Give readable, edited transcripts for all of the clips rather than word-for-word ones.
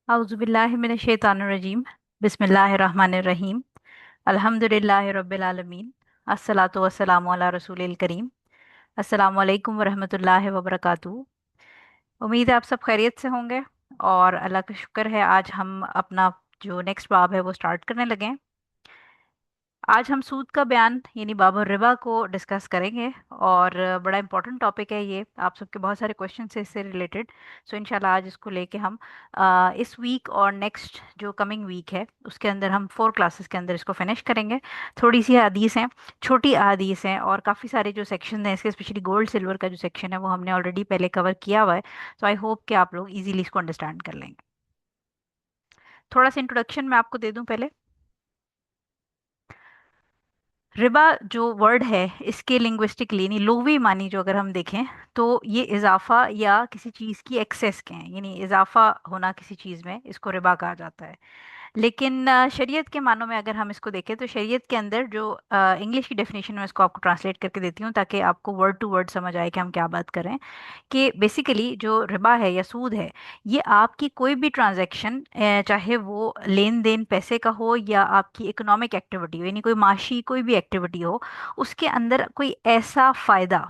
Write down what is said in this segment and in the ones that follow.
औज़ुबिल्लाहिमिनश्शैतानिर्रजीम। बिस्मिल्लाहिर्रहमानिर्रहीम। अल्हम्दुलिल्लाहि रब्बिल आलमीन। अस्सलातु वस्सलामु अला रसूलिल करीम। अस्सलामु अलैकुम वरहमतुल्लाहि वबरकातुहू। उम्मीद है आप सब खैरियत से होंगे। और अल्लाह का शुक्र है, आज हम अपना जो नेक्स्ट बाब है वो स्टार्ट करने लगे हैं। आज हम सूद का बयान यानी बाब रिबा को डिस्कस करेंगे। और बड़ा इंपॉर्टेंट टॉपिक है ये, आप सबके बहुत सारे क्वेश्चन है इससे रिलेटेड। सो इंशाल्लाह आज इसको लेके हम इस वीक और नेक्स्ट जो कमिंग वीक है उसके अंदर हम 4 क्लासेस के अंदर इसको फिनिश करेंगे। थोड़ी सी हदीस हैं, छोटी हदीस हैं, और काफ़ी सारे जो सेक्शन हैं इसके, स्पेशली गोल्ड सिल्वर का जो सेक्शन है वो हमने ऑलरेडी पहले कवर किया हुआ है। तो आई होप कि आप लोग इजीली इसको अंडरस्टैंड कर लेंगे। थोड़ा सा इंट्रोडक्शन मैं आपको दे दूं पहले। रिबा जो वर्ड है इसके लिंग्विस्टिकली यानी लुग़वी मानी जो अगर हम देखें तो ये इजाफा या किसी चीज़ की एक्सेस के हैं, यानी इजाफा होना किसी चीज़ में, इसको रिबा कहा जाता है। लेकिन शरीयत के मानों में अगर हम इसको देखें तो शरीयत के अंदर जो इंग्लिश की डेफिनेशन में इसको आपको ट्रांसलेट करके देती हूँ ताकि आपको वर्ड टू वर्ड समझ आए कि हम क्या बात कर रहे हैं। कि बेसिकली जो रिबा है या सूद है, ये आपकी कोई भी ट्रांजैक्शन, चाहे वो लेन देन पैसे का हो या आपकी इकोनॉमिक एक्टिविटी हो, यानी कोई माशी कोई भी एक्टिविटी हो, उसके अंदर कोई ऐसा फ़ायदा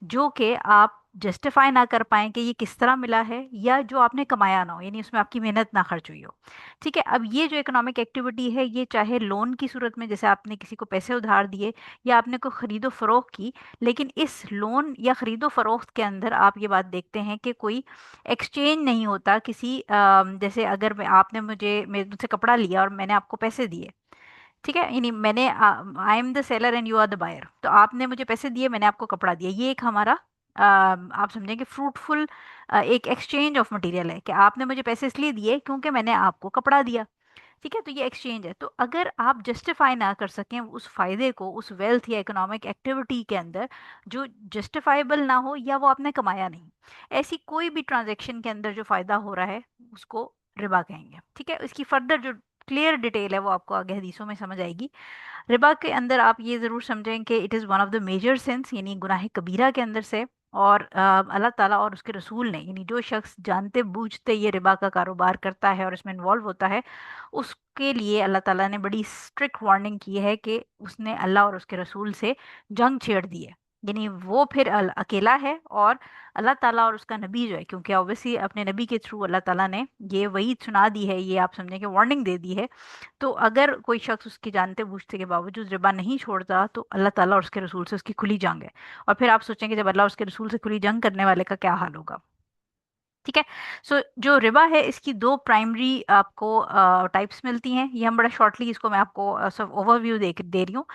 जो कि आप जस्टिफाई ना कर पाएं कि ये किस तरह मिला है, या जो आपने कमाया ना हो, यानी उसमें आपकी मेहनत ना खर्च हुई हो। ठीक है, अब ये जो इकोनॉमिक एक्टिविटी है ये चाहे लोन की सूरत में, जैसे आपने किसी को पैसे उधार दिए या आपने कोई खरीदो फरोख्त की, लेकिन इस लोन या खरीदो फरोख्त के अंदर आप ये बात देखते हैं कि कोई एक्सचेंज नहीं होता किसी जैसे अगर आपने मुझसे कपड़ा लिया और मैंने आपको पैसे दिए। ठीक है, यानी मैंने I am the seller and you are the buyer, तो आपने मुझे पैसे दिए, मैंने आपको कपड़ा दिया, ये एक हमारा आप समझेंगे फ्रूटफुल एक एक्सचेंज ऑफ मटेरियल है कि आपने मुझे पैसे इसलिए दिए क्योंकि मैंने आपको कपड़ा दिया। ठीक है, तो ये एक्सचेंज है। तो अगर आप जस्टिफाई ना कर सकें उस फायदे को उस वेल्थ या इकोनॉमिक एक्टिविटी के अंदर जो जस्टिफाइबल ना हो या वो आपने कमाया नहीं, ऐसी कोई भी ट्रांजैक्शन के अंदर जो फायदा हो रहा है उसको रिबा कहेंगे। ठीक है, इसकी फर्दर जो क्लियर डिटेल है वो आपको आगे हदीसों में समझ आएगी। रिबा के अंदर आप ये ज़रूर समझें कि it is one of the major sins, यानी गुनाह कबीरा के अंदर से। और अल्लाह ताला और उसके रसूल ने, यानी जो शख्स जानते बूझते ये रिबा का कारोबार करता है और इसमें इन्वॉल्व होता है, उसके लिए अल्लाह ताला ने बड़ी स्ट्रिक्ट वार्निंग की है कि उसने अल्लाह और उसके रसूल से जंग छेड़ दी है। यानी वो फिर अकेला है, और अल्लाह ताला और उसका नबी जो है, क्योंकि ऑब्वियसली अपने नबी के थ्रू अल्लाह ताला ने ये वही सुना दी है, ये आप समझें कि वार्निंग दे दी है। तो अगर कोई शख्स उसके जानते बूझते के बावजूद रिबा नहीं छोड़ता तो अल्लाह ताला और उसके रसूल से उसकी खुली जंग है। और फिर आप सोचेंगे जब अल्लाह और उसके रसूल से खुली जंग करने वाले का क्या हाल होगा। ठीक है, सो जो रिबा है इसकी दो प्राइमरी आपको टाइप्स मिलती हैं। ये हम बड़ा शॉर्टली इसको मैं आपको सब ओवरव्यू दे रही हूँ।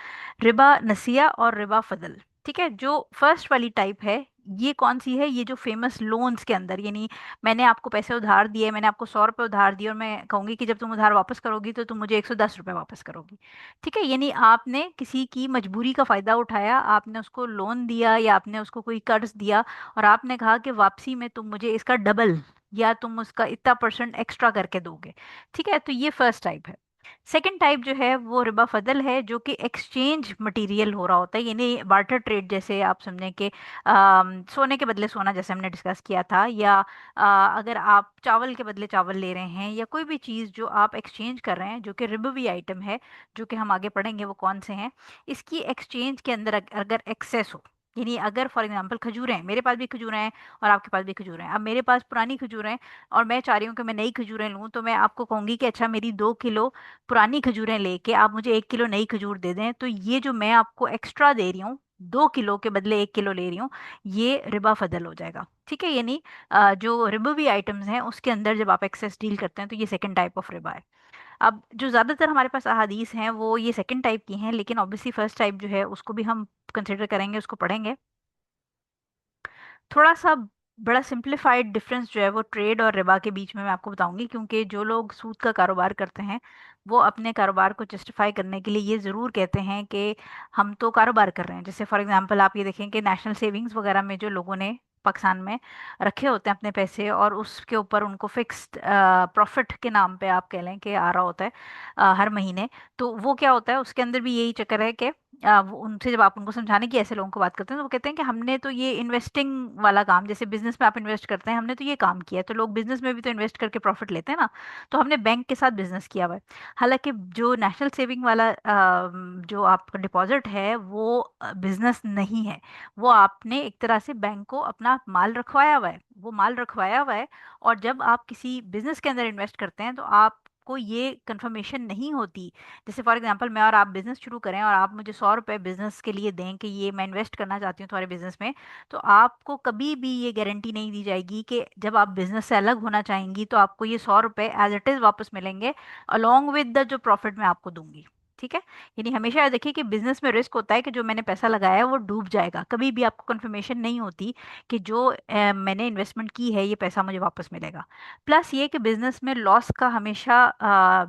रिबा नसिया और रिबा फजल। ठीक है, जो फर्स्ट वाली टाइप है ये कौन सी है, ये जो फेमस लोन्स के अंदर, यानी मैंने आपको पैसे उधार दिए, मैंने आपको 100 रुपये उधार दिए और मैं कहूंगी कि जब तुम उधार वापस करोगी तो तुम मुझे 110 रुपये वापस करोगी। ठीक है, यानी आपने किसी की मजबूरी का फ़ायदा उठाया, आपने उसको लोन दिया या आपने उसको कोई कर्ज दिया, और आपने कहा कि वापसी में तुम मुझे इसका डबल या तुम उसका इतना परसेंट एक्स्ट्रा करके दोगे। ठीक है, तो ये फर्स्ट टाइप है। सेकंड टाइप जो है वो रिबा फजल है, जो कि एक्सचेंज मटेरियल हो रहा होता है, यानी बार्टर ट्रेड, जैसे आप समझें कि सोने के बदले सोना, जैसे हमने डिस्कस किया था, या अगर आप चावल के बदले चावल ले रहे हैं, या कोई भी चीज़ जो आप एक्सचेंज कर रहे हैं जो कि रिबवी आइटम है, जो कि हम आगे पढ़ेंगे वो कौन से हैं। इसकी एक्सचेंज के अंदर अगर एक्सेस हो, यानी अगर फॉर एग्जांपल खजूरें हैं, मेरे पास भी खजूरें हैं और आपके पास भी खजूरें हैं, अब मेरे पास पुरानी खजूरें हैं और मैं चाह रही हूँ कि मैं नई खजूरें लूँ, तो मैं आपको कहूँगी कि अच्छा मेरी 2 किलो पुरानी खजूरें लेके आप मुझे 1 किलो नई खजूर दे दें, तो ये जो मैं आपको एक्स्ट्रा दे रही हूँ, 2 किलो के बदले 1 किलो ले रही हूँ, ये रिबा फजल हो जाएगा। ठीक है, यानी जो रिबवी आइटम्स हैं उसके अंदर जब आप एक्सेस डील करते हैं तो ये सेकंड टाइप ऑफ रिबा है। अब जो ज़्यादातर हमारे पास अहादीस हैं वो ये सेकंड टाइप की हैं, लेकिन ऑब्वियसली फर्स्ट टाइप जो है उसको भी हम कंसिडर करेंगे, उसको पढ़ेंगे। थोड़ा सा बड़ा सिंप्लीफाइड डिफरेंस जो है वो ट्रेड और रिबा के बीच में मैं आपको बताऊंगी, क्योंकि जो लोग सूद का कारोबार करते हैं वो अपने कारोबार को जस्टिफाई करने के लिए ये ज़रूर कहते हैं कि हम तो कारोबार कर रहे हैं। जैसे फॉर एग्जांपल आप ये देखें कि नेशनल सेविंग्स वगैरह में जो लोगों ने पाकिस्तान में रखे होते हैं अपने पैसे, और उसके ऊपर उनको फिक्स्ड प्रॉफिट के नाम पे आप कह लें कि आ रहा होता है हर महीने, तो वो क्या होता है उसके अंदर भी यही चक्कर है कि उनसे जब आप उनको समझाने की ऐसे लोगों को बात करते हैं तो वो कहते हैं कि हमने तो ये इन्वेस्टिंग वाला काम, जैसे बिजनेस में आप इन्वेस्ट करते हैं, हमने तो ये काम किया है। तो लोग बिजनेस में भी तो इन्वेस्ट करके प्रॉफिट लेते हैं ना, तो हमने बैंक के साथ बिजनेस किया हुआ है। हालांकि जो नेशनल सेविंग वाला जो आपका डिपॉजिट है वो बिजनेस नहीं है, वो आपने एक तरह से बैंक को अपना माल रखवाया हुआ है, वो माल रखवाया हुआ है। और जब आप किसी बिजनेस के अंदर इन्वेस्ट करते हैं तो आपको ये कंफर्मेशन नहीं होती। जैसे फॉर एग्जांपल मैं और आप बिजनेस शुरू करें और आप मुझे 100 रुपए बिजनेस के लिए दें कि ये मैं इन्वेस्ट करना चाहती हूँ तुम्हारे बिजनेस में, तो आपको कभी भी ये गारंटी नहीं दी जाएगी कि जब आप बिजनेस से अलग होना चाहेंगी तो आपको ये 100 रुपए एज इट इज वापस मिलेंगे, अलोंग विद द जो प्रॉफिट मैं आपको दूंगी। ठीक है। यानी हमेशा याद देखिए कि बिजनेस में रिस्क होता है कि जो मैंने पैसा लगाया है वो डूब जाएगा, कभी भी आपको कंफर्मेशन नहीं होती कि जो मैंने इन्वेस्टमेंट की है ये पैसा मुझे वापस मिलेगा। प्लस ये कि बिजनेस में लॉस का हमेशा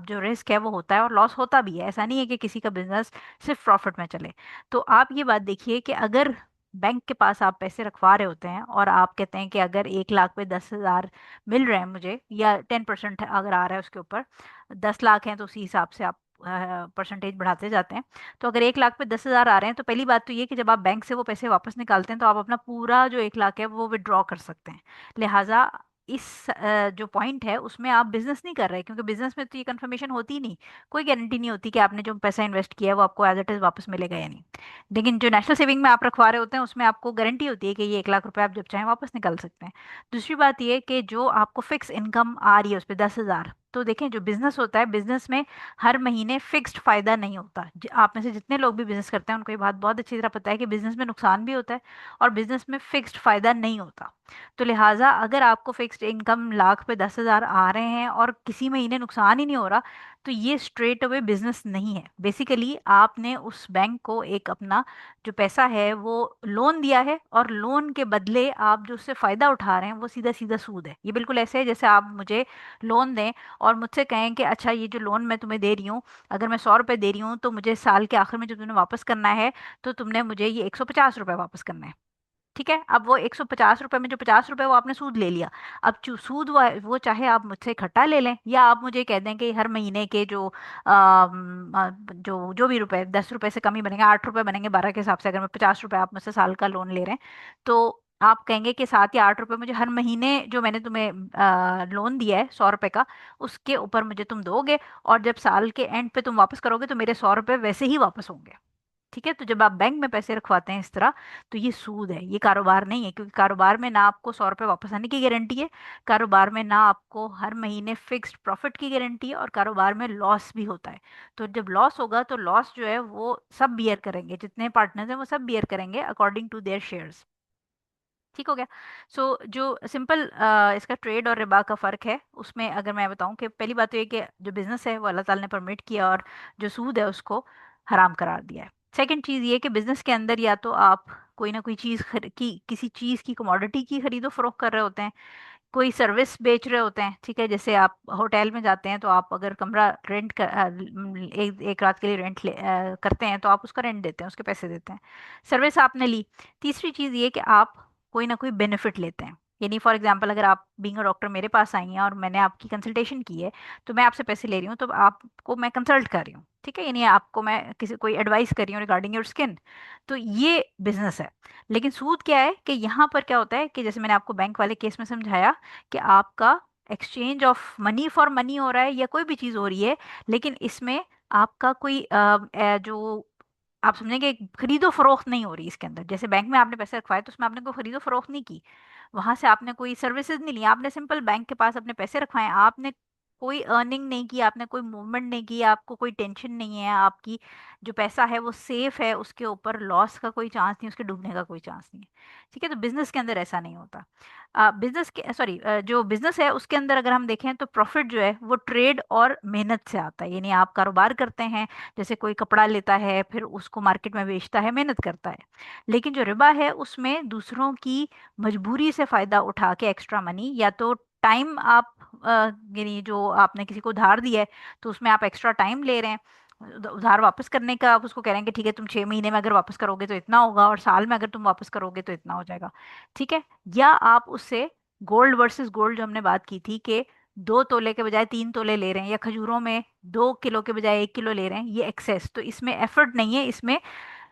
जो रिस्क है वो होता है, और लॉस होता भी है, ऐसा नहीं है कि किसी का बिजनेस सिर्फ प्रॉफिट में चले। तो आप ये बात देखिए कि अगर बैंक के पास आप पैसे रखवा रहे होते हैं और आप कहते हैं कि अगर 1 लाख पे 10,000 मिल रहे हैं मुझे, या 10% अगर आ रहा है उसके ऊपर, 10 लाख हैं तो उसी हिसाब से आप परसेंटेज बढ़ाते जाते हैं। तो अगर 1 लाख पे 10,000 आ रहे हैं तो पहली बात तो ये कि जब आप बैंक से वो पैसे वापस निकालते हैं तो आप अपना पूरा जो 1 लाख है वो विड्रॉ कर सकते हैं। लिहाजा इस जो पॉइंट है उसमें आप बिजनेस नहीं कर रहे, क्योंकि बिजनेस में तो ये कंफर्मेशन होती ही नहीं, कोई गारंटी नहीं होती कि आपने जो पैसा इन्वेस्ट किया है वो आपको एज इट इज वापस मिलेगा या नहीं। लेकिन जो नेशनल सेविंग में आप रखवा रहे होते हैं उसमें आपको गारंटी होती है कि ये 1 लाख रुपए आप जब चाहें वापस निकाल सकते हैं। दूसरी बात ये कि जो आपको फिक्स इनकम आ रही है उस पर 10,000, तो देखें जो बिजनेस होता है, बिजनेस में हर महीने फिक्स्ड फायदा नहीं होता। आप में से जितने लोग भी बिजनेस करते हैं उनको ये बात बहुत अच्छी तरह पता है कि बिजनेस में नुकसान भी होता है और बिजनेस में फिक्स्ड फायदा नहीं होता। तो लिहाजा अगर आपको फिक्स्ड इनकम लाख पे 10,000 आ रहे हैं और किसी महीने नुकसान ही नहीं हो रहा, तो ये स्ट्रेट अवे बिजनेस नहीं है। बेसिकली आपने उस बैंक को एक अपना जो पैसा है वो लोन दिया है, और लोन के बदले आप जो उससे फायदा उठा रहे हैं वो सीधा सीधा सूद है। ये बिल्कुल ऐसे है जैसे आप मुझे लोन दें और मुझसे कहें कि अच्छा ये जो लोन मैं तुम्हें दे रही हूँ, अगर मैं 100 रुपये दे रही हूँ तो मुझे साल के आखिर में जब तुमने वापस करना है तो तुमने मुझे ये 150 रुपये वापस करना है। ठीक है। अब वो 150 रुपये में जो 50 रुपये वो आपने सूद ले लिया। अब सूद वो चाहे आप मुझसे इकट्ठा ले लें या आप मुझे कह दें कि हर महीने के जो जो जो भी रुपए, 10 रुपए से कम ही बनेंगे, 8 रुपए बनेंगे 12 के हिसाब से, अगर मैं 50 रुपये आप मुझसे साल का लोन ले रहे हैं तो आप कहेंगे कि 7 या 8 रुपए मुझे हर महीने जो मैंने तुम्हें लोन दिया है 100 रुपए का, उसके ऊपर मुझे तुम दोगे, और जब साल के एंड पे तुम वापस करोगे तो मेरे 100 रुपए वैसे ही वापस होंगे। ठीक है। तो जब आप बैंक में पैसे रखवाते हैं इस तरह, तो ये सूद है, ये कारोबार नहीं है, क्योंकि कारोबार में ना आपको 100 रुपये वापस आने की गारंटी है, कारोबार में ना आपको हर महीने फिक्स्ड प्रॉफिट की गारंटी है, और कारोबार में लॉस भी होता है। तो जब लॉस होगा तो लॉस जो है वो सब बियर करेंगे, जितने पार्टनर्स हैं वो सब बियर करेंगे अकॉर्डिंग टू देयर शेयर्स। ठीक हो गया। सो जो सिंपल इसका ट्रेड और रिबा का फ़र्क है उसमें अगर मैं बताऊं कि पहली बात तो ये कि जो बिजनेस है वो अल्लाह ताला ने परमिट किया, और जो सूद है उसको हराम करार दिया है। सेकंड चीज़ ये कि बिजनेस के अंदर या तो आप कोई ना कोई चीज़ की किसी चीज़ की कमोडिटी की खरीदो फरोख्त कर रहे होते हैं, कोई सर्विस बेच रहे होते हैं। ठीक है। जैसे आप होटल में जाते हैं तो आप अगर कमरा रेंट कर एक एक रात के लिए रेंट करते हैं तो आप उसका रेंट देते हैं, उसके पैसे देते हैं, सर्विस आपने ली। तीसरी चीज़ ये कि आप कोई ना कोई बेनिफिट लेते हैं। यानी फॉर एग्जांपल अगर आप बीइंग अ डॉक्टर मेरे पास आई हैं और मैंने आपकी कंसल्टेशन की है, तो मैं आपसे पैसे ले रही हूँ, तो आपको मैं कंसल्ट कर रही हूँ। ठीक है। यानी आपको मैं किसी कोई एडवाइस कर रही हूँ रिगार्डिंग योर स्किन। तो ये बिजनेस है। लेकिन सूद क्या है कि यहाँ पर क्या होता है कि जैसे मैंने आपको बैंक वाले केस में समझाया कि आपका exchange of money for money हो रहा है या कोई भी चीज़ हो रही है, लेकिन इसमें आपका कोई जो आप समझेंगे खरीदो फरोख्त नहीं हो रही इसके अंदर। जैसे बैंक में आपने पैसे रखवाए तो उसमें आपने कोई खरीदो फरोख्त नहीं की, वहां से आपने कोई सर्विसेज नहीं ली, आपने सिंपल बैंक के पास अपने पैसे रखवाए, आपने कोई अर्निंग नहीं की, आपने कोई मूवमेंट नहीं की, आपको कोई टेंशन नहीं है, आपकी जो पैसा है वो सेफ है, उसके ऊपर लॉस का कोई चांस नहीं, उसके डूबने का कोई चांस नहीं है। ठीक है। तो बिजनेस के अंदर ऐसा नहीं होता। बिजनेस के सॉरी जो बिजनेस है उसके अंदर अगर हम देखें तो प्रॉफिट जो है वो ट्रेड और मेहनत से आता है। यानी आप कारोबार करते हैं, जैसे कोई कपड़ा लेता है फिर उसको मार्केट में बेचता है, मेहनत करता है। लेकिन जो रिबा है उसमें दूसरों की मजबूरी से फायदा उठा के एक्स्ट्रा मनी, या तो टाइम आप यानी जो आपने किसी को उधार दिया है तो उसमें आप एक्स्ट्रा टाइम ले रहे हैं, उधार वापस करने का आप उसको कह रहे हैं कि ठीक है तुम 6 महीने में अगर वापस करोगे तो इतना होगा, और साल में अगर तुम वापस करोगे तो इतना हो जाएगा। ठीक है। या आप उससे गोल्ड वर्सेस गोल्ड जो हमने बात की थी कि 2 तोले के बजाय 3 तोले ले रहे हैं, या खजूरों में 2 किलो के बजाय 1 किलो ले रहे हैं, ये एक्सेस, तो इसमें एफर्ट नहीं है, इसमें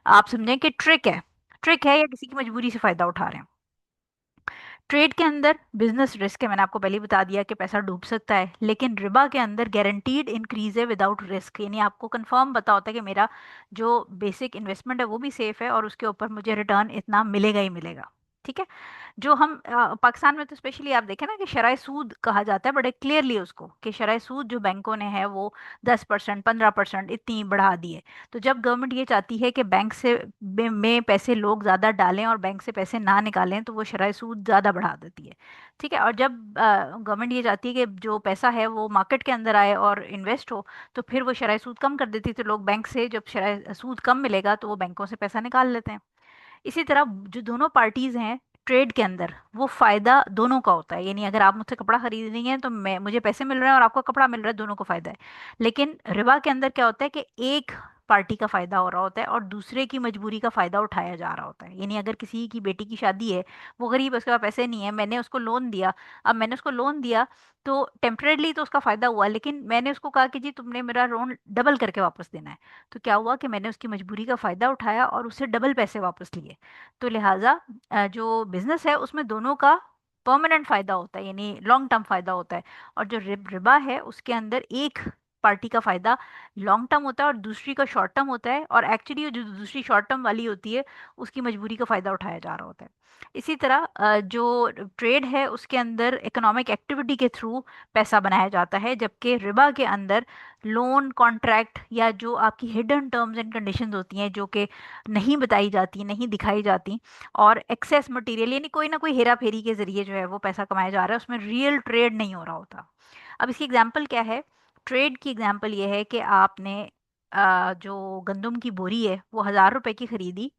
आप समझें कि ट्रिक है या किसी की मजबूरी से फायदा उठा रहे हैं। ट्रेड के अंदर बिजनेस रिस्क है, मैंने आपको पहले ही बता दिया कि पैसा डूब सकता है, लेकिन रिबा के अंदर गारंटीड इंक्रीज है विदाउट रिस्क, यानी आपको कंफर्म पता होता है कि मेरा जो बेसिक इन्वेस्टमेंट है वो भी सेफ है और उसके ऊपर मुझे रिटर्न इतना मिलेगा ही मिलेगा। ठीक है। जो हम पाकिस्तान में तो स्पेशली आप देखें ना कि शरह सूद कहा जाता है बड़े क्लियरली उसको, कि शरह सूद जो बैंकों ने है वो 10% 15% इतनी बढ़ा दी है। तो जब गवर्नमेंट ये चाहती है कि बैंक से में पैसे लोग ज़्यादा डालें और बैंक से पैसे ना निकालें, तो वो शरह सूद ज़्यादा बढ़ा देती है। ठीक है। और जब गवर्नमेंट ये चाहती है कि जो पैसा है वो मार्केट के अंदर आए और इन्वेस्ट हो, तो फिर वो शरह सूद कम कर देती है, तो लोग बैंक से जब शरह सूद कम मिलेगा तो वो बैंकों से पैसा निकाल लेते हैं। इसी तरह जो दोनों पार्टीज हैं ट्रेड के अंदर, वो फायदा दोनों का होता है, यानी अगर आप मुझसे कपड़ा खरीद रही हैं तो मैं मुझे पैसे मिल रहे हैं और आपको कपड़ा मिल रहा है, दोनों को फायदा है। लेकिन रिबा के अंदर क्या होता है कि एक पार्टी का फायदा हो रहा होता है और दूसरे की मजबूरी का फायदा उठाया जा रहा होता है। यानी अगर किसी की बेटी की शादी है, वो गरीब है, उसके पास पैसे नहीं है, मैंने उसको लोन दिया। अब मैंने उसको लोन दिया तो टेम्परेली तो उसका फायदा हुआ, लेकिन मैंने उसको कहा कि जी तुमने मेरा लोन डबल करके वापस देना है। तो क्या हुआ कि मैंने उसकी मजबूरी का फायदा उठाया और उससे डबल पैसे वापस लिए। तो लिहाजा जो बिजनेस है उसमें दोनों का परमानेंट फायदा होता है, यानी लॉन्ग टर्म फायदा होता है। और जो रिबा है उसके अंदर एक पार्टी का फायदा लॉन्ग टर्म होता है और दूसरी का शॉर्ट टर्म होता है, और एक्चुअली जो दूसरी शॉर्ट टर्म वाली होती है उसकी मजबूरी का फायदा उठाया जा रहा होता है। इसी तरह जो ट्रेड है उसके अंदर इकोनॉमिक एक्टिविटी के थ्रू पैसा बनाया जाता है, जबकि रिबा के अंदर लोन कॉन्ट्रैक्ट या जो आपकी हिडन टर्म्स एंड कंडीशंस होती हैं जो कि नहीं बताई जाती, नहीं दिखाई जाती, और एक्सेस मटेरियल यानी कोई ना कोई हेरा फेरी के जरिए जो है वो पैसा कमाया जा रहा है, उसमें रियल ट्रेड नहीं हो रहा होता। अब इसकी एग्जांपल क्या है? ट्रेड की एग्जांपल ये है कि आपने जो गंदम की बोरी है वो 1,000 रुपए की खरीदी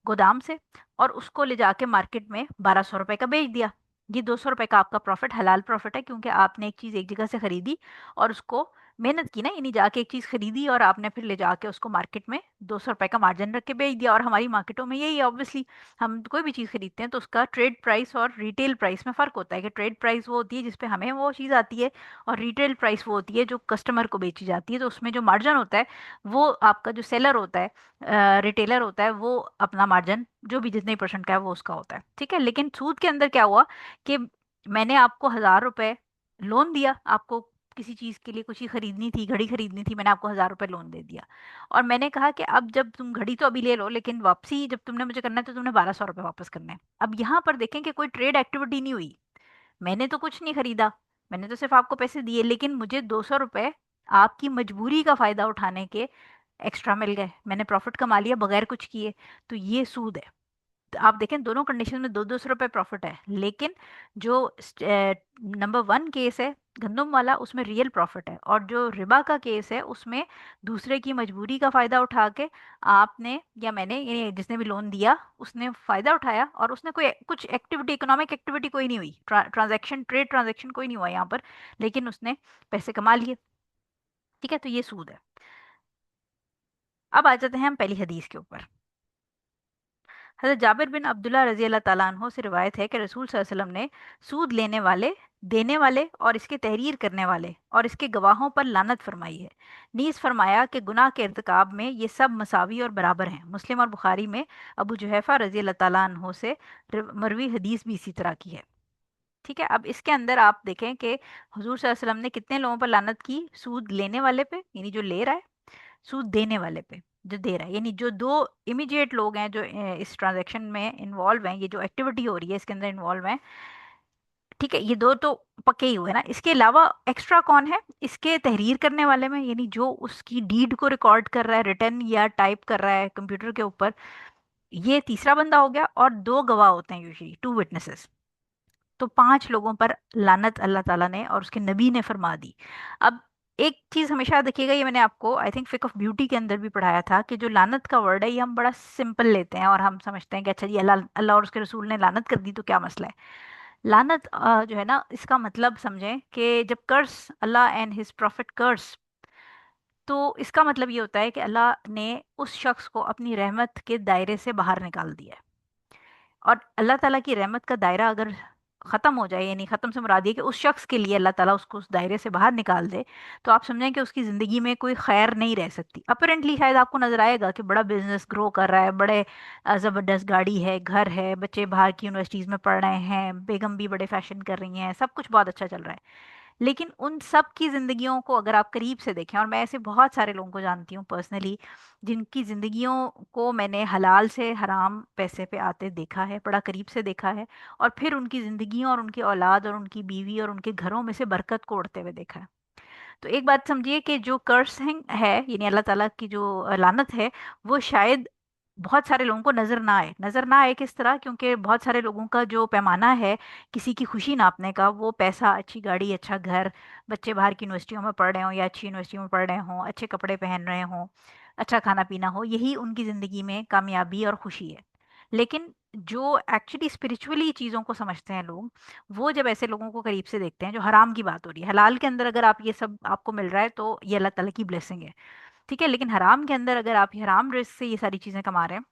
गोदाम से, और उसको ले जाके मार्केट में 1,200 रुपए का बेच दिया। ये 200 रुपए का आपका प्रॉफिट हलाल प्रॉफिट है, क्योंकि आपने एक चीज़ एक जगह से खरीदी और उसको मेहनत की ना, यानी जाके एक चीज़ खरीदी और आपने फिर ले जाके उसको मार्केट में 200 रुपए का मार्जिन रख के बेच दिया। और हमारी मार्केटों में यही है ऑब्वियसली, हम कोई भी चीज़ खरीदते हैं तो उसका ट्रेड प्राइस और रिटेल प्राइस में फ़र्क होता है, कि ट्रेड प्राइस वो होती है जिसपे हमें वो चीज़ आती है, और रिटेल प्राइस वो होती है जो कस्टमर को बेची जाती है। तो उसमें जो मार्जिन होता है वो आपका जो सेलर होता है, रिटेलर होता है, वो अपना मार्जिन जो भी जितने परसेंट का है वो उसका होता है। ठीक है। लेकिन सूद के अंदर क्या हुआ कि मैंने आपको 1,000 रुपए लोन दिया, आपको किसी चीज के लिए कुछ ही खरीदनी थी, घड़ी खरीदनी थी, मैंने आपको 1,000 रुपए लोन दे दिया। और मैंने कहा कि अब जब तुम घड़ी तो अभी ले लो, लेकिन वापसी जब तुमने मुझे करना है तो तुमने 1,200 रुपये वापस करने हैं। अब यहाँ पर देखें कि कोई ट्रेड एक्टिविटी नहीं हुई, मैंने तो कुछ नहीं खरीदा, मैंने तो सिर्फ आपको पैसे दिए, लेकिन मुझे 200 रुपये आपकी मजबूरी का फायदा उठाने के एक्स्ट्रा मिल गए, मैंने प्रॉफिट कमा लिया बगैर कुछ किए। तो ये सूद है। तो आप देखें दोनों कंडीशन में 2-2 रुपए प्रॉफिट है, लेकिन जो नंबर वन केस है गंदम वाला उसमें रियल प्रॉफिट है, और जो रिबा का केस है उसमें दूसरे की मजबूरी का फायदा उठा के आपने या मैंने, यानी जिसने भी लोन दिया उसने फायदा उठाया, और उसने कोई कुछ एक्टिविटी, इकोनॉमिक एक्टिविटी कोई नहीं हुई, ट्रांजैक्शन ट्रेड ट्रांजैक्शन कोई नहीं हुआ यहाँ पर, लेकिन उसने पैसे कमा लिए। ठीक है। तो ये सूद है। अब आ जाते हैं हम पहली हदीस के ऊपर। हज़रत जाबिर बिन अब्दुल्ला रजी अल्लाह ताला अन्हो से रिवायत है कि रसूल सल्लल्लाहु अलैहि वसल्लम ने सूद लेने वाले, देने वाले और इसके तहरीर करने वाले और इसके गवाहों पर लानत फरमाई है। नीज़ फरमाया कि गुनाह के इर्तिकाब में ये सब मसावी और बराबर हैं। मुस्लिम और बुखारी में अबू जुहैफा रजी अल्लाह ताला अन्हो से मरवी हदीस भी इसी तरह की है। ठीक है। अब इसके अंदर आप देखें कि हुजूर सल्लल्लाहु अलैहि वसल्लम ने कितने लोगों पर लानत की? सूद लेने वाले पे, यानी जो ले रहा है, सूद देने वाले पे, जो दे रहा है, यानी जो दो इमीडिएट लोग हैं जो इस ट्रांजैक्शन में इन्वॉल्व हैं, ये जो एक्टिविटी हो रही है इसके अंदर इन्वॉल्व हैं। ठीक है। ये दो तो पक्के ही हुए ना, इसके अलावा एक्स्ट्रा कौन है? इसके तहरीर करने वाले में, यानी जो उसकी डीड को रिकॉर्ड कर रहा है, रिटर्न या टाइप कर रहा है कंप्यूटर के ऊपर, ये तीसरा बंदा हो गया। और दो गवाह होते हैं यूजुअली, 2 विटनेसेस। तो 5 लोगों पर लानत अल्लाह ताला ने और उसके नबी ने फरमा दी। अब एक चीज हमेशा याद रखिएगा, ये मैंने आपको आई थिंक फिक ऑफ ब्यूटी के अंदर भी पढ़ाया था, कि जो लानत का वर्ड है ये हम बड़ा सिंपल लेते हैं और हम समझते हैं कि अच्छा जी अल्लाह अल्लाह और उसके रसूल ने लानत कर दी तो क्या मसला है। लानत जो है ना, इसका मतलब समझें कि जब कर्स, अल्लाह एंड हिज प्रॉफिट कर्स, तो इसका मतलब ये होता है कि अल्लाह ने उस शख्स को अपनी रहमत के दायरे से बाहर निकाल दिया है। और अल्लाह ताला की रहमत का दायरा अगर खत्म हो जाए, यानी खत्म से मुराद ये कि उस शख्स के लिए अल्लाह ताला उसको उस दायरे से बाहर निकाल दे, तो आप समझें कि उसकी ज़िंदगी में कोई खैर नहीं रह सकती। अपेरेंटली शायद आपको नजर आएगा कि बड़ा बिजनेस ग्रो कर रहा है, बड़े ज़बरदस्त गाड़ी है, घर है, बच्चे बाहर की यूनिवर्सिटीज़ में पढ़ रहे हैं, बेगम भी बड़े फैशन कर रही हैं, सब कुछ बहुत अच्छा चल रहा है। लेकिन उन सब की जिंदगियों को अगर आप करीब से देखें, और मैं ऐसे बहुत सारे लोगों को जानती हूँ पर्सनली, जिनकी जिंदगियों को मैंने हलाल से हराम पैसे पे आते देखा है, बड़ा करीब से देखा है, और फिर उनकी जिंदगियों और उनकी औलाद और उनकी बीवी और उनके घरों में से बरकत को उड़ते हुए देखा है। तो एक बात समझिए कि जो कर्सिंग है, यानी अल्लाह ताला की जो लानत है, वो शायद बहुत सारे लोगों को नजर ना आए। नजर ना आए किस तरह? क्योंकि बहुत सारे लोगों का जो पैमाना है किसी की खुशी नापने का, वो पैसा, अच्छी गाड़ी, अच्छा घर, बच्चे बाहर की यूनिवर्सिटियों में पढ़ रहे हों या अच्छी यूनिवर्सिटियों में पढ़ रहे हों, अच्छे कपड़े पहन रहे हों, अच्छा खाना पीना हो, यही उनकी ज़िंदगी में कामयाबी और खुशी है। लेकिन जो एक्चुअली स्पिरिचुअली चीज़ों को समझते हैं लोग, वो जब ऐसे लोगों को करीब से देखते हैं, जो हराम की बात हो रही है, हलाल के अंदर अगर आप ये सब आपको मिल रहा है तो ये अल्लाह ताला की ब्लेसिंग है, ठीक है, लेकिन हराम के अंदर अगर आप हराम रिस्क से ये सारी चीज़ें कमा रहे हैं,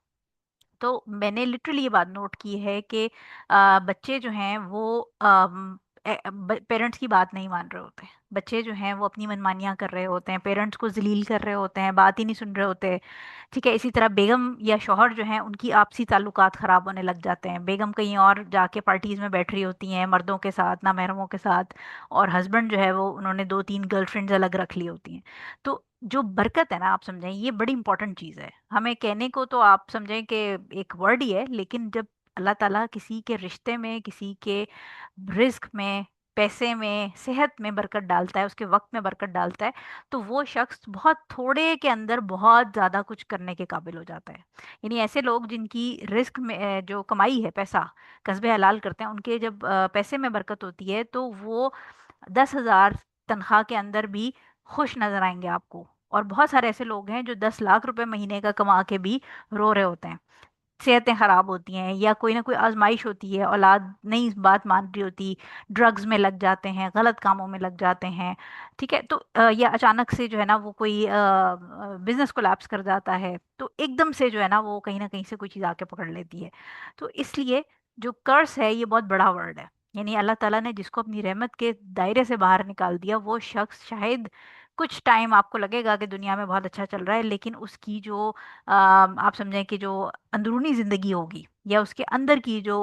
तो मैंने लिटरली ये बात नोट की है कि बच्चे जो हैं वो पेरेंट्स की बात नहीं मान रहे होते हैं। बच्चे जो हैं वो अपनी मनमानियाँ कर रहे होते हैं, पेरेंट्स को जलील कर रहे होते हैं, बात ही नहीं सुन रहे होते। ठीक है, इसी तरह बेगम या शौहर जो हैं उनकी आपसी ताल्लुकात ख़राब होने लग जाते हैं। बेगम कहीं और जाके पार्टीज़ में बैठ रही होती हैं मर्दों के साथ, ना महरमों के साथ, और हस्बैंड जो है वो उन्होंने दो तीन गर्लफ्रेंड्स अलग रख ली होती हैं। तो जो बरकत है ना, आप समझें ये बड़ी इंपॉर्टेंट चीज़ है। हमें कहने को तो आप समझें कि एक वर्ड ही है, लेकिन जब अल्लाह ताला किसी के रिश्ते में, किसी के रिस्क में, पैसे में, सेहत में बरकत डालता है, उसके वक्त में बरकत डालता है, तो वो शख्स बहुत थोड़े के अंदर बहुत ज़्यादा कुछ करने के काबिल हो जाता है। यानी ऐसे लोग जिनकी रिस्क में जो कमाई है, पैसा कसबे हलाल करते हैं, उनके जब पैसे में बरकत होती है तो वो 10,000 तनख्वाह के अंदर भी खुश नजर आएंगे आपको। और बहुत सारे ऐसे लोग हैं जो 10 लाख रुपए महीने का कमा के भी रो रहे होते हैं। सेहतें खराब होती हैं या कोई ना कोई आजमाइश होती है, औलाद नहीं बात मान रही होती, ड्रग्स में लग जाते हैं, गलत कामों में लग जाते हैं। ठीक है, तो या अचानक से जो है ना वो कोई बिजनेस कोलैप्स कर जाता है, तो एकदम से जो है ना वो कहीं ना कहीं से कोई चीज़ आके पकड़ लेती है। तो इसलिए जो कर्स है ये बहुत बड़ा वर्ड है। यानी अल्लाह ताला ने जिसको अपनी रहमत के दायरे से बाहर निकाल दिया, वो शख्स शायद कुछ टाइम आपको लगेगा कि दुनिया में बहुत अच्छा चल रहा है, लेकिन उसकी जो आप समझें कि जो अंदरूनी जिंदगी होगी, या उसके अंदर की जो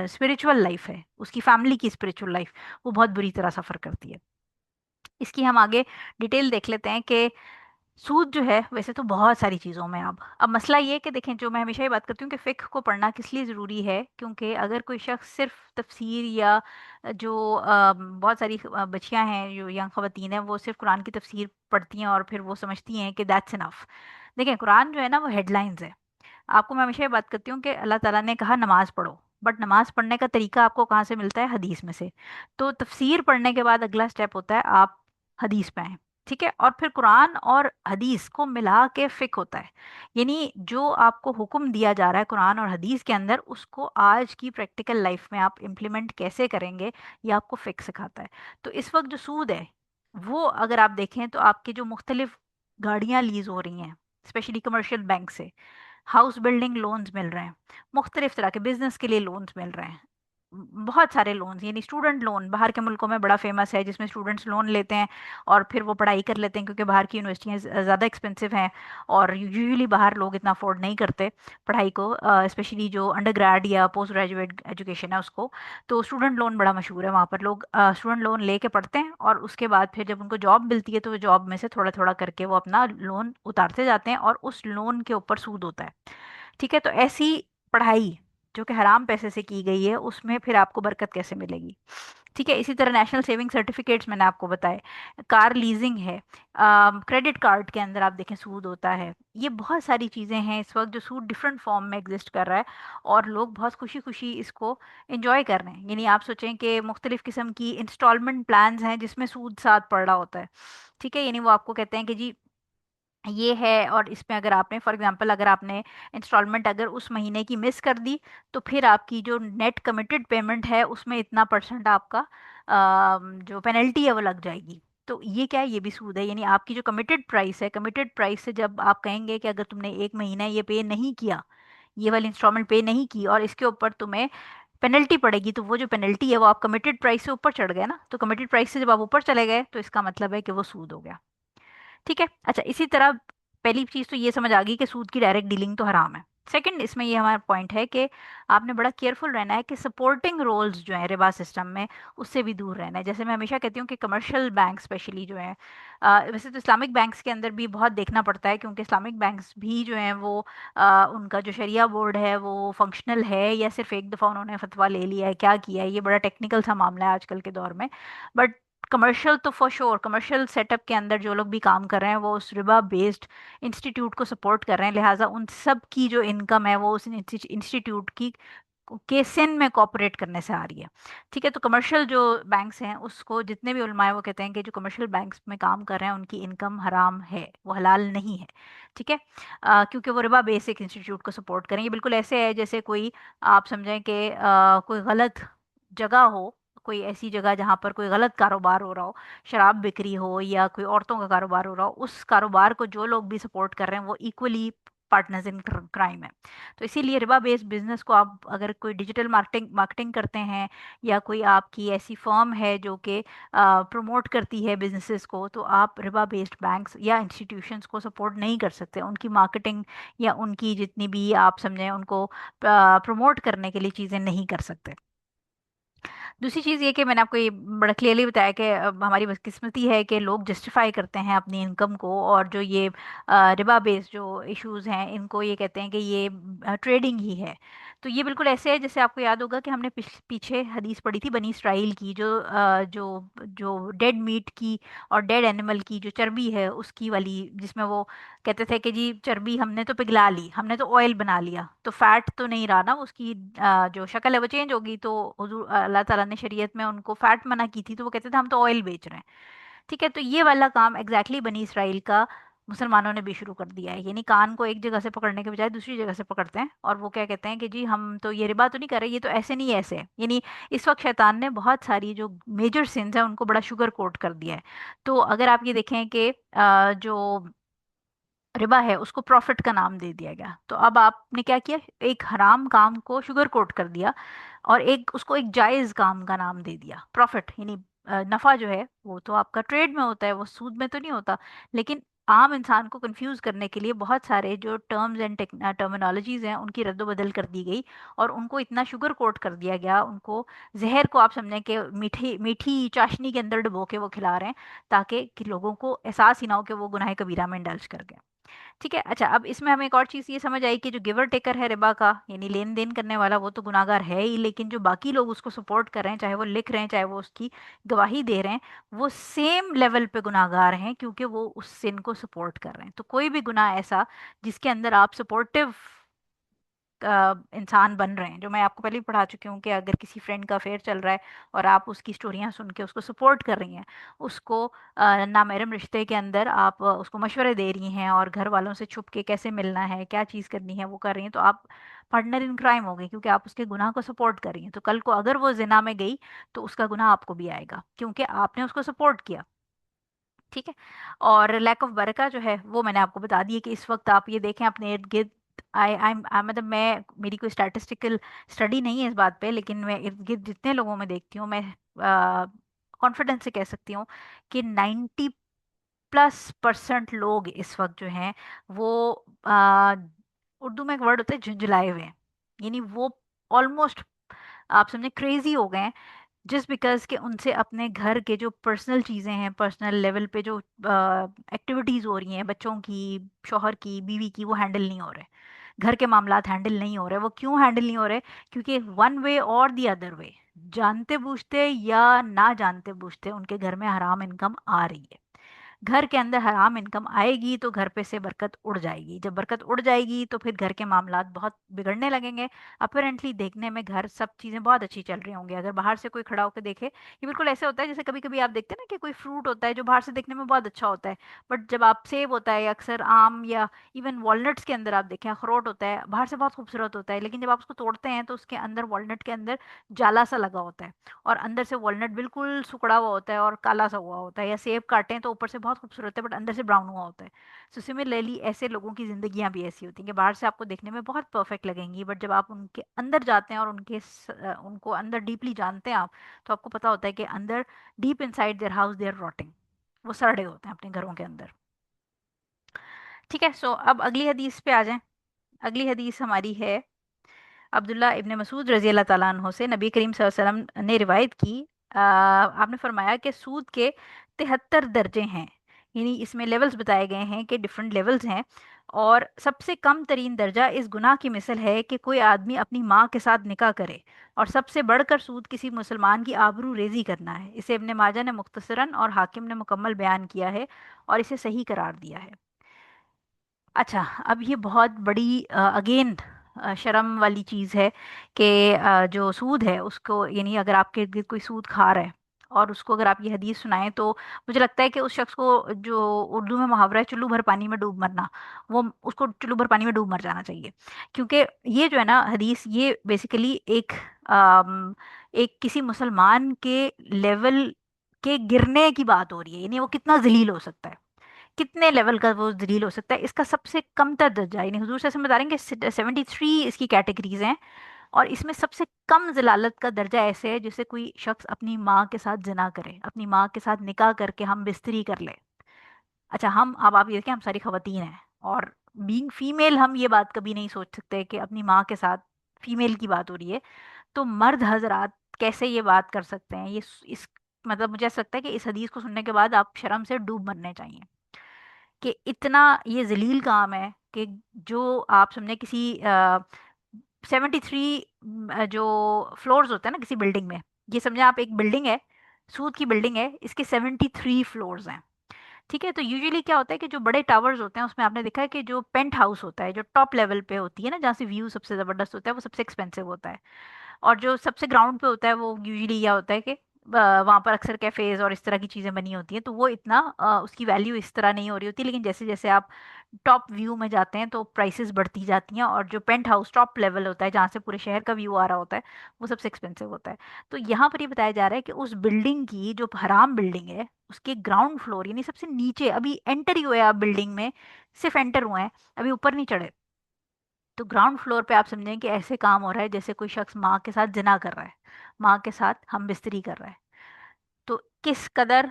स्पिरिचुअल लाइफ है, उसकी फैमिली की स्पिरिचुअल लाइफ, वो बहुत बुरी तरह सफर करती है। इसकी हम आगे डिटेल देख लेते हैं कि सूद जो है वैसे तो बहुत सारी चीज़ों में, अब मसला ये है कि देखें, जो मैं हमेशा ये बात करती हूँ कि फ़िक्ह को पढ़ना किस लिए ज़रूरी है, क्योंकि अगर कोई शख्स सिर्फ तफसीर या जो बहुत सारी बच्चियां हैं, जो यंग ख़वातीन हैं, वो सिर्फ कुरान की तफसीर पढ़ती हैं और फिर वो समझती हैं कि दैट्स इनफ। देखें, कुरान जो है ना वो हेडलाइंस है। आपको मैं हमेशा ये बात करती हूँ कि अल्लाह ताला ने कहा नमाज पढ़ो, बट नमाज पढ़ने का तरीका आपको कहाँ से मिलता है? हदीस में से। तो तफसीर पढ़ने के बाद अगला स्टेप होता है आप हदीस पे आए। ठीक है, और फिर कुरान और हदीस को मिला के फिक होता है। यानी जो आपको हुक्म दिया जा रहा है कुरान और हदीस के अंदर, उसको आज की प्रैक्टिकल लाइफ में आप इम्प्लीमेंट कैसे करेंगे, ये आपको फिक सिखाता है। तो इस वक्त जो सूद है, वो अगर आप देखें तो आपके जो मुख्तलिफ गाड़ियाँ लीज हो रही हैं, स्पेशली कमर्शियल बैंक से, हाउस बिल्डिंग लोन्स मिल रहे हैं, मुख्तलिफ तरह के बिजनेस के लिए लोन्स मिल रहे हैं, बहुत सारे लोन्स, यानी स्टूडेंट लोन बाहर के मुल्कों में बड़ा फेमस है, जिसमें स्टूडेंट्स लोन लेते हैं और फिर वो पढ़ाई कर लेते हैं, क्योंकि बाहर की यूनिवर्सिटियाँ ज़्यादा एक्सपेंसिव हैं और यूजुअली बाहर लोग इतना अफोर्ड नहीं करते पढ़ाई को, स्पेशली जो अंडर ग्रेड या पोस्ट ग्रेजुएट एजुकेशन है उसको। तो स्टूडेंट लोन बड़ा मशहूर है, वहाँ पर लोग स्टूडेंट लोन लेके पढ़ते हैं और उसके बाद फिर जब उनको जॉब मिलती है तो वो जॉब में से थोड़ा थोड़ा करके वो अपना लोन उतारते जाते हैं और उस लोन के ऊपर सूद होता है। ठीक है, तो ऐसी पढ़ाई जो कि हराम पैसे से की गई है, उसमें फिर आपको बरकत कैसे मिलेगी? ठीक है, इसी तरह नेशनल सेविंग सर्टिफिकेट्स मैंने आपको बताए, कार लीजिंग है, क्रेडिट कार्ड के अंदर आप देखें सूद होता है। ये बहुत सारी चीज़ें हैं इस वक्त जो सूद डिफरेंट फॉर्म में एग्जिस्ट कर रहा है, और लोग बहुत खुशी खुशी इसको एंजॉय कर रहे हैं। यानी आप सोचें कि मुख्तलिफ किस्म की इंस्टॉलमेंट प्लान्स हैं जिसमें सूद साथ पड़ रहा होता है। ठीक है, यानी वो आपको कहते हैं कि जी ये है, और इसमें अगर आपने फॉर एग्जांपल अगर आपने इंस्टॉलमेंट अगर उस महीने की मिस कर दी, तो फिर आपकी जो नेट कमिटेड पेमेंट है उसमें इतना परसेंट आपका जो पेनल्टी है वो लग जाएगी। तो ये क्या है? ये भी सूद है। यानी आपकी जो कमिटेड प्राइस है, कमिटेड प्राइस से जब आप कहेंगे कि अगर तुमने एक महीना ये पे नहीं किया, ये वाली इंस्टॉलमेंट पे नहीं की, और इसके ऊपर तुम्हें पेनल्टी पड़ेगी, तो वो जो पेनल्टी है वो आप कमिटेड प्राइस से ऊपर चढ़ गए ना, तो कमिटेड प्राइस से जब आप ऊपर चले गए तो इसका मतलब है कि वो सूद हो गया। ठीक है। अच्छा, इसी तरह पहली चीज तो ये समझ आ गई कि सूद की डायरेक्ट डीलिंग तो हराम है। सेकंड, इसमें ये हमारा पॉइंट है कि आपने बड़ा केयरफुल रहना है कि सपोर्टिंग रोल्स जो है रिबा सिस्टम में, उससे भी दूर रहना है। जैसे मैं हमेशा कहती हूँ कि कमर्शियल बैंक स्पेशली जो है, वैसे तो इस्लामिक बैंक्स के अंदर भी बहुत देखना पड़ता है, क्योंकि इस्लामिक बैंक्स भी जो हैं वो उनका जो शरिया बोर्ड है वो फंक्शनल है या सिर्फ एक दफ़ा उन्होंने फतवा ले लिया है, क्या किया है, ये बड़ा टेक्निकल सा मामला है आजकल के दौर में। बट कमर्शियल तो फॉर श्योर, कमर्शियल सेटअप के अंदर जो लोग भी काम कर रहे हैं वो उस रिबा बेस्ड इंस्टीट्यूट को सपोर्ट कर रहे हैं, लिहाजा उन सब की जो इनकम है वो उस इंस्टीट्यूट की के सिन में कॉपरेट करने से आ रही है। ठीक है। तो कमर्शियल जो बैंक्स हैं उसको जितने भी उलमाए वो कहते हैं कि जो कमर्शियल बैंक्स में काम कर रहे हैं उनकी इनकम हराम है, वो हलाल नहीं है। ठीक है। क्योंकि वो रिबा बेसिक इंस्टीट्यूट को सपोर्ट करें। ये बिल्कुल ऐसे है जैसे कोई, आप समझें कि कोई गलत जगह हो, कोई ऐसी जगह जहाँ पर कोई गलत कारोबार हो रहा हो, शराब बिक्री हो या कोई औरतों का कारोबार हो रहा हो, उस कारोबार को जो लोग भी सपोर्ट कर रहे हैं वो इक्वली पार्टनर्स इन क्राइम है। तो इसीलिए रिबा बेस्ड बिजनेस को आप अगर कोई डिजिटल मार्केटिंग मार्केटिंग करते हैं, या कोई आपकी ऐसी फर्म है जो कि प्रमोट करती है बिजनेसेस को, तो आप रिबा बेस्ड बैंक्स या इंस्टीट्यूशंस को सपोर्ट नहीं कर सकते। उनकी मार्केटिंग या उनकी जितनी भी आप समझें उनको प्रमोट करने के लिए चीज़ें नहीं कर सकते। दूसरी चीज़ ये कि मैंने आपको ये बड़ा क्लियरली बताया कि हमारी बदकिस्मती है कि लोग जस्टिफाई करते हैं अपनी इनकम को, और जो ये रिबा बेस्ड जो इश्यूज हैं इनको ये कहते हैं कि ये ट्रेडिंग ही है। तो ये बिल्कुल ऐसे है जैसे आपको याद होगा कि हमने पीछे हदीस पढ़ी थी बनी इसराइल की, जो जो डेड मीट की और डेड एनिमल की जो चर्बी है उसकी वाली, जिसमें वो कहते थे कि जी चर्बी हमने तो पिघला ली, हमने तो ऑयल बना लिया, तो फैट तो नहीं रहा ना उसकी, जो शक्ल है वो चेंज होगी। तो हुजूर अल्लाह ताला ने शरीयत में उनको फैट मना की थी, तो वो कहते थे हम तो ऑयल बेच रहे हैं। ठीक है। तो ये वाला काम एग्जैक्टली बनी इसराइल का मुसलमानों ने भी शुरू कर दिया है। यानी कान को एक जगह से पकड़ने के बजाय दूसरी जगह से पकड़ते हैं, और वो क्या कहते हैं कि जी हम तो ये रिबा तो नहीं कर रहे, ये तो ऐसे नहीं ऐसे है। यानी इस वक्त शैतान ने बहुत सारी जो मेजर सिंस है उनको बड़ा शुगर कोट कर दिया है। तो अगर आप ये देखें कि जो रिबा है उसको प्रॉफिट का नाम दे दिया गया, तो अब आपने क्या किया, एक हराम काम को शुगर कोट कर दिया और एक उसको एक जायज काम का नाम दे दिया प्रॉफिट। यानी नफा जो है वो तो आपका ट्रेड में होता है, वो सूद में तो नहीं होता। लेकिन आम इंसान को कंफ्यूज करने के लिए बहुत सारे जो टर्म्स एंड टर्मिनोलॉजीज हैं उनकी रद्द-बदल कर दी गई, और उनको इतना शुगर कोट कर दिया गया, उनको जहर को आप समझें कि मीठी मीठी चाशनी के अंदर डुबो के वो खिला रहे हैं, ताकि कि लोगों को एहसास ही ना हो कि वो गुनाह कबीरा में इंडल्ज कर गए। ठीक है। अच्छा, अब इसमें हमें एक और चीज़ ये समझ आई कि जो गिवर टेकर है रिबा का, यानी लेन देन करने वाला, वो तो गुनाहगार है ही, लेकिन जो बाकी लोग उसको सपोर्ट कर रहे हैं, चाहे वो लिख रहे हैं चाहे वो उसकी गवाही दे रहे हैं, वो सेम लेवल पे गुनाहगार हैं, क्योंकि वो उस सिन को सपोर्ट कर रहे हैं। तो कोई भी गुनाह ऐसा जिसके अंदर आप सपोर्टिव इंसान बन रहे हैं, जो मैं आपको पहले ही पढ़ा चुकी हूँ कि अगर किसी फ्रेंड का अफेयर चल रहा है और आप उसकी स्टोरियाँ सुन के उसको सपोर्ट कर रही हैं, उसको नामहरम रिश्ते के अंदर आप उसको मशवरे दे रही हैं और घर वालों से छुप के कैसे मिलना है, क्या चीज़ करनी है वो कर रही हैं, तो आप पार्टनर इन क्राइम हो गई, क्योंकि आप उसके गुनाह को सपोर्ट कर रही हैं। तो कल को अगर वो जिना में गई तो उसका गुनाह आपको भी आएगा, क्योंकि आपने उसको सपोर्ट किया। ठीक है। और लैक ऑफ बरका जो है वो मैंने आपको बता दी है कि इस वक्त आप ये देखें अपने इर्द गिर्द, आई मतलब मैं, मेरी कोई स्टैटिस्टिकल स्टडी नहीं है इस बात पे, लेकिन मैं इर्द गिर्द जितने लोगों में देखती हूँ, मैं कॉन्फिडेंस से कह सकती हूँ कि 90+% लोग इस वक्त जो हैं वो आ, उर्दू में एक वर्ड होता है झुंझलाए हुए हैं। यानी वो ऑलमोस्ट आप समझे क्रेजी हो गए हैं, जस्ट बिकॉज कि उनसे अपने घर के जो पर्सनल चीज़ें हैं, पर्सनल लेवल पे जो एक्टिविटीज़ हो रही हैं, बच्चों की, शौहर की, बीवी की, वो हैंडल नहीं हो रहे। घर के मामलात हैंडल नहीं हो रहे। वो क्यों हैंडल नहीं हो रहे? क्योंकि वन वे और दी अदर वे, जानते बूझते या ना जानते बूझते उनके घर में हराम इनकम आ रही है। घर के अंदर हराम इनकम आएगी तो घर पे से बरकत उड़ जाएगी। जब बरकत उड़ जाएगी तो फिर घर के मामलात बहुत बिगड़ने लगेंगे। अपेरेंटली देखने में घर सब चीज़ें बहुत अच्छी चल रही होंगी, अगर बाहर से कोई खड़ा होकर देखे। ये बिल्कुल ऐसे होता है जैसे कभी कभी आप देखते हैं ना कि कोई फ्रूट होता है जो बाहर से देखने में बहुत अच्छा होता है, बट जब आप, सेब होता है, अक्सर आम या इवन वॉलनट्स के अंदर आप देखें, अखरोट होता है, बाहर से बहुत खूबसूरत होता है, लेकिन जब आप उसको तोड़ते हैं तो उसके अंदर, वॉलनट के अंदर जाला सा लगा होता है, और अंदर से वॉलनट बिल्कुल सुकड़ा हुआ होता है और काला सा हुआ होता है। या सेब काटें तो ऊपर से बहुत बहुत खूबसूरत है बट अंदर से ब्राउन हुआ होता है। सो सिमिलरली ऐसे लोगों की जिंदगियां भी ऐसी होती हैं कि बाहर से आपको देखने में बहुत परफेक्ट लगेंगी, बट जब आप उनके अंदर जाते हैं और उनको अंदर डीपली जानते हैं आप, तो आपको पता होता है कि अंदर deep inside their house they are rotting. वो सड़े होते हैं अपने घरों के अंदर। ठीक है, सो अब अगली हदीस पे आ जाएं। अगली हदीस हमारी है अब्दुल्ला इब्ने मसूद रजी अल्लाह ताला अन्हो से। नबी करीम सल्लल्लाहु अलैहि वसल्लम ने रिवायत की, आपने फरमाया कि सूद के 73 दर्जे हैं, यानी इसमें लेवल्स बताए गए हैं कि डिफरेंट लेवल्स हैं। और सबसे कम तरीन दर्जा इस गुनाह की मिसल है कि कोई आदमी अपनी माँ के साथ निकाह करे, और सबसे बढ़कर सूद किसी मुसलमान की आबरू रेजी करना है। इसे इब्ने माजा ने मुख्तसरन और हाकिम ने मुकम्मल बयान किया है और इसे सही करार दिया है। अच्छा, अब ये बहुत बड़ी अगेन शर्म वाली चीज़ है कि जो सूद है उसको, यानी अगर आपके इर्द गिर्द कोई सूद खा रहा है और उसको अगर आप ये हदीस सुनाएं, तो मुझे लगता है कि उस शख्स को, जो उर्दू में मुहावरा है चुल्लू भर पानी में डूब मरना, वो उसको चुल्लू भर पानी में डूब मर जाना चाहिए। क्योंकि ये जो है ना हदीस, ये बेसिकली एक किसी मुसलमान के लेवल के गिरने की बात हो रही है, यानी वो कितना जलील हो सकता है, कितने लेवल का वो जलील हो सकता है, इसका सबसे कमतर दर्जा, यानी हुजूर से बता रहे हैं कि 73 इसकी कैटेगरीज हैं, और इसमें सबसे कम जलालत का दर्जा ऐसे है जैसे कोई शख्स अपनी माँ के साथ जिना करे, अपनी माँ के साथ निकाह करके हम बिस्तरी कर ले। अच्छा, हम, अब आप ये देखें, हम सारी खवातीन हैं, और बीइंग फीमेल हम ये बात कभी नहीं सोच सकते कि अपनी माँ के साथ, फीमेल की बात हो रही है, तो मर्द हजरात कैसे ये बात कर सकते हैं? ये इस मतलब मुझे ऐसा लगता है कि इस हदीस को सुनने के बाद आप शर्म से डूब मरने चाहिए कि इतना ये जलील काम है कि जो आप समझे किसी 73 जो फ्लोर्स होते हैं ना किसी बिल्डिंग में, ये समझे आप एक बिल्डिंग है, सूद की बिल्डिंग है, इसके 73 फ्लोर्स हैं। ठीक है, तो यूजुअली क्या होता है कि जो बड़े टावर्स होते हैं उसमें आपने देखा है कि जो पेंट हाउस होता है, जो टॉप लेवल पे होती है ना, जहाँ से व्यू सबसे ज़बरदस्त होता है, वो सबसे एक्सपेंसिव होता है। और जो सबसे ग्राउंड पे होता है वो यूजुअली यह होता है कि वहाँ पर अक्सर कैफेज और इस तरह की चीज़ें बनी होती हैं, तो वो इतना उसकी वैल्यू इस तरह नहीं हो रही होती। लेकिन जैसे जैसे आप टॉप व्यू में जाते हैं तो प्राइसेस बढ़ती जाती हैं, और जो पेंट हाउस टॉप लेवल होता है जहाँ से पूरे शहर का व्यू आ रहा होता है, वो सबसे एक्सपेंसिव होता है। तो यहाँ पर ये बताया जा रहा है कि उस बिल्डिंग की, जो हराम बिल्डिंग है, उसके ग्राउंड फ्लोर, यानी सबसे नीचे, अभी एंटर ही हुए आप बिल्डिंग में, सिर्फ एंटर हुए हैं, अभी ऊपर नहीं चढ़े, तो ग्राउंड फ्लोर पे आप समझें कि ऐसे काम हो रहा है जैसे कोई शख्स माँ के साथ जिना कर रहा है, माँ के साथ हम बिस्तरी कर रहा है। तो किस कदर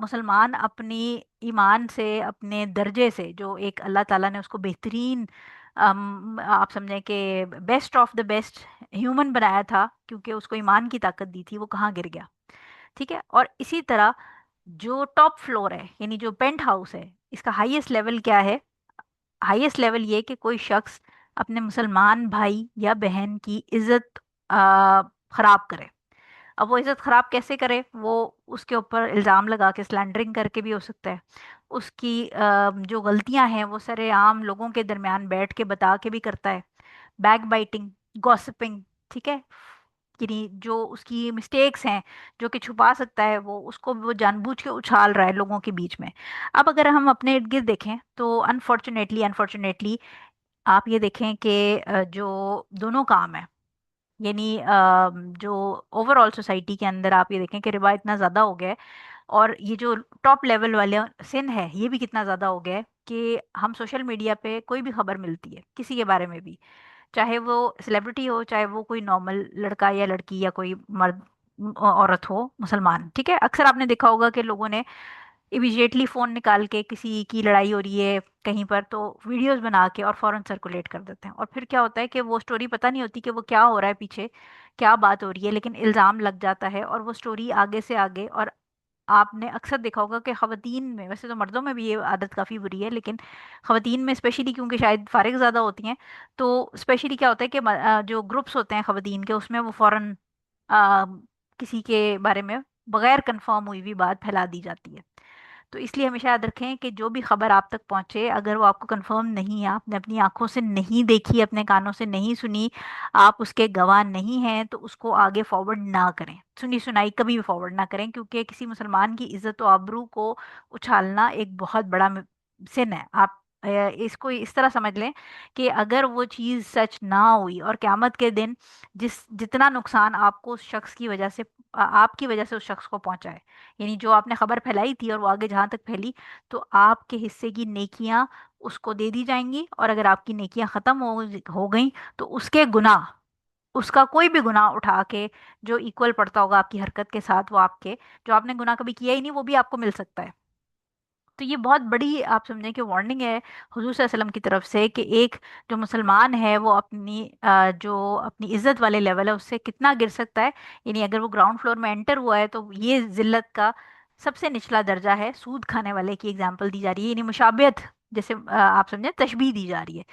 मुसलमान अपनी ईमान से, अपने दर्जे से, जो एक अल्लाह ताला ने उसको बेहतरीन, आप समझें कि best of the best human बनाया था, क्योंकि उसको ईमान की ताकत दी थी, वो कहाँ गिर गया। ठीक है, और इसी तरह जो टॉप फ्लोर है, यानी जो पेंट हाउस है, इसका हाईएस्ट लेवल क्या है? हाईएस्ट लेवल ये कि कोई शख्स अपने मुसलमान भाई या बहन की इज्जत खराब करे। अब वो इज्जत खराब कैसे करे? वो उसके ऊपर इल्ज़ाम लगा के, स्लैंडरिंग करके भी हो सकता है, उसकी जो गलतियां हैं वो सरेआम लोगों के दरमियान बैठ के बता के भी करता है, बैक बाइटिंग, गॉसिपिंग। ठीक है, कि जो उसकी मिस्टेक्स हैं, जो कि छुपा सकता है, वो उसको वो जानबूझ के उछाल रहा है लोगों के बीच में। अब अगर हम अपने इर्द गिर्द देखें तो अनफॉर्चुनेटली अनफॉर्चुनेटली आप ये देखें कि जो दोनों काम है, यानी जो ओवरऑल सोसाइटी के अंदर आप ये देखें कि रिबा इतना ज़्यादा हो गया है, और ये जो टॉप लेवल वाले सिन है ये भी कितना ज़्यादा हो गया है कि हम सोशल मीडिया पे कोई भी खबर मिलती है किसी के बारे में भी, चाहे वो सेलिब्रिटी हो, चाहे वो कोई नॉर्मल लड़का या लड़की या कोई मर्द औरत हो, मुसलमान, ठीक है, अक्सर आपने देखा होगा कि लोगों ने इमीडिएटली फ़ोन निकाल के, किसी की लड़ाई हो रही है कहीं पर, तो वीडियोस बना के और फौरन सर्कुलेट कर देते हैं, और फिर क्या होता है कि वो स्टोरी पता नहीं होती कि वो क्या हो रहा है पीछे, क्या बात हो रही है, लेकिन इल्ज़ाम लग जाता है और वो स्टोरी आगे से आगे। और आपने अक्सर देखा होगा कि खवातीन में, वैसे तो मर्दों में भी ये आदत काफ़ी बुरी है, लेकिन खवातीन में स्पेशली, क्योंकि शायद फारिग ज़्यादा होती हैं, तो स्पेशली क्या होता है कि जो ग्रुप्स होते हैं खवातीन के, उसमें वो फ़ौरन किसी के बारे में बगैर कंफर्म हुई हुई बात फैला दी जाती है। तो इसलिए हमेशा याद रखें कि जो भी खबर आप तक पहुंचे, अगर वो आपको कंफर्म नहीं है, आपने अपनी आंखों से नहीं देखी, अपने कानों से नहीं सुनी, आप उसके गवाह नहीं हैं, तो उसको आगे फॉरवर्ड ना करें, सुनी सुनाई कभी भी फॉरवर्ड ना करें, क्योंकि किसी मुसलमान की इज्जत और आबरू को उछालना एक बहुत बड़ा सिन है। आप इसको इस तरह समझ लें कि अगर वो चीज़ सच ना हुई और क़यामत के दिन जितना नुकसान आपको उस शख्स की वजह से, आपकी वजह से उस शख्स को पहुंचा है, यानी जो आपने खबर फैलाई थी और वो आगे जहां तक फैली, तो आपके हिस्से की नेकियां उसको दे दी जाएंगी। और अगर आपकी नेकियां खत्म हो गई तो उसके गुनाह, उसका कोई भी गुनाह उठा के जो इक्वल पड़ता होगा आपकी हरकत के साथ, वो आपके, जो आपने गुनाह कभी किया ही नहीं, वो भी आपको मिल सकता है। तो ये बहुत बड़ी आप समझें कि वार्निंग है हुजूर सल्लल्लाहु अलैहि वसल्लम की तरफ से, कि एक जो मुसलमान है वो अपनी जो अपनी इज्जत वाले लेवल है उससे कितना गिर सकता है। यानी अगर वो ग्राउंड फ्लोर में एंटर हुआ है तो ये जिल्लत का सबसे निचला दर्जा है। सूद खाने वाले की एग्जाम्पल दी जा रही है, यानी मुशाबियत, जैसे आप समझे तशबीह दी जा रही है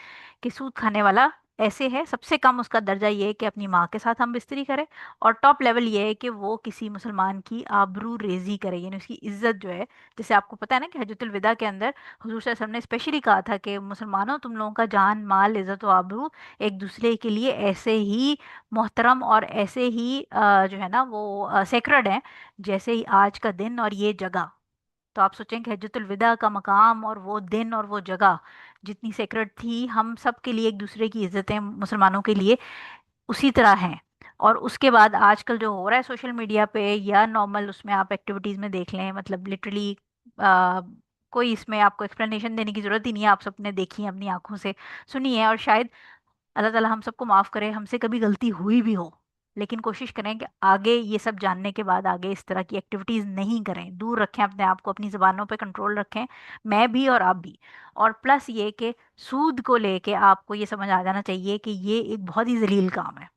कि सूद खाने वाला ऐसे है। सबसे कम उसका दर्जा ये है कि अपनी माँ के साथ हम बिस्तरी करें, और टॉप लेवल ये है कि वो किसी मुसलमान की आबरू रेजी करे, यानी उसकी इज्जत जो है, जैसे आपको पता है ना कि हजरतुल विदा के अंदर हुजूर सल्लल्लाहु अलैहि वसल्लम ने स्पेशली कहा था कि मुसलमानों, तुम लोगों का जान माल इज्जत व आबरू एक दूसरे के लिए ऐसे ही मोहतरम और ऐसे ही जो है ना वो सेक्रेड है, जैसे ही आज का दिन और ये जगह। तो आप सोचें कि हजरतुल विदा का मकाम और वो दिन और वो जगह जितनी सेक्रेड थी, हम सब के लिए एक दूसरे की इज्जतें मुसलमानों के लिए उसी तरह हैं। और उसके बाद आजकल जो हो रहा है सोशल मीडिया पे या नॉर्मल उसमें आप एक्टिविटीज में देख लें, मतलब लिटरली कोई इसमें आपको एक्सप्लेनेशन देने की जरूरत ही नहीं है, आप सबने देखी है, अपनी आंखों से सुनी है। और शायद अल्लाह ताला हम सबको माफ करे, हमसे कभी गलती हुई भी हो, लेकिन कोशिश करें कि आगे ये सब जानने के बाद आगे इस तरह की एक्टिविटीज नहीं करें, दूर रखें अपने आप को, अपनी जबानों पे कंट्रोल रखें, मैं भी और आप भी। और प्लस ये कि सूद को लेके आपको ये समझ आ जाना चाहिए कि ये एक बहुत ही जलील काम है।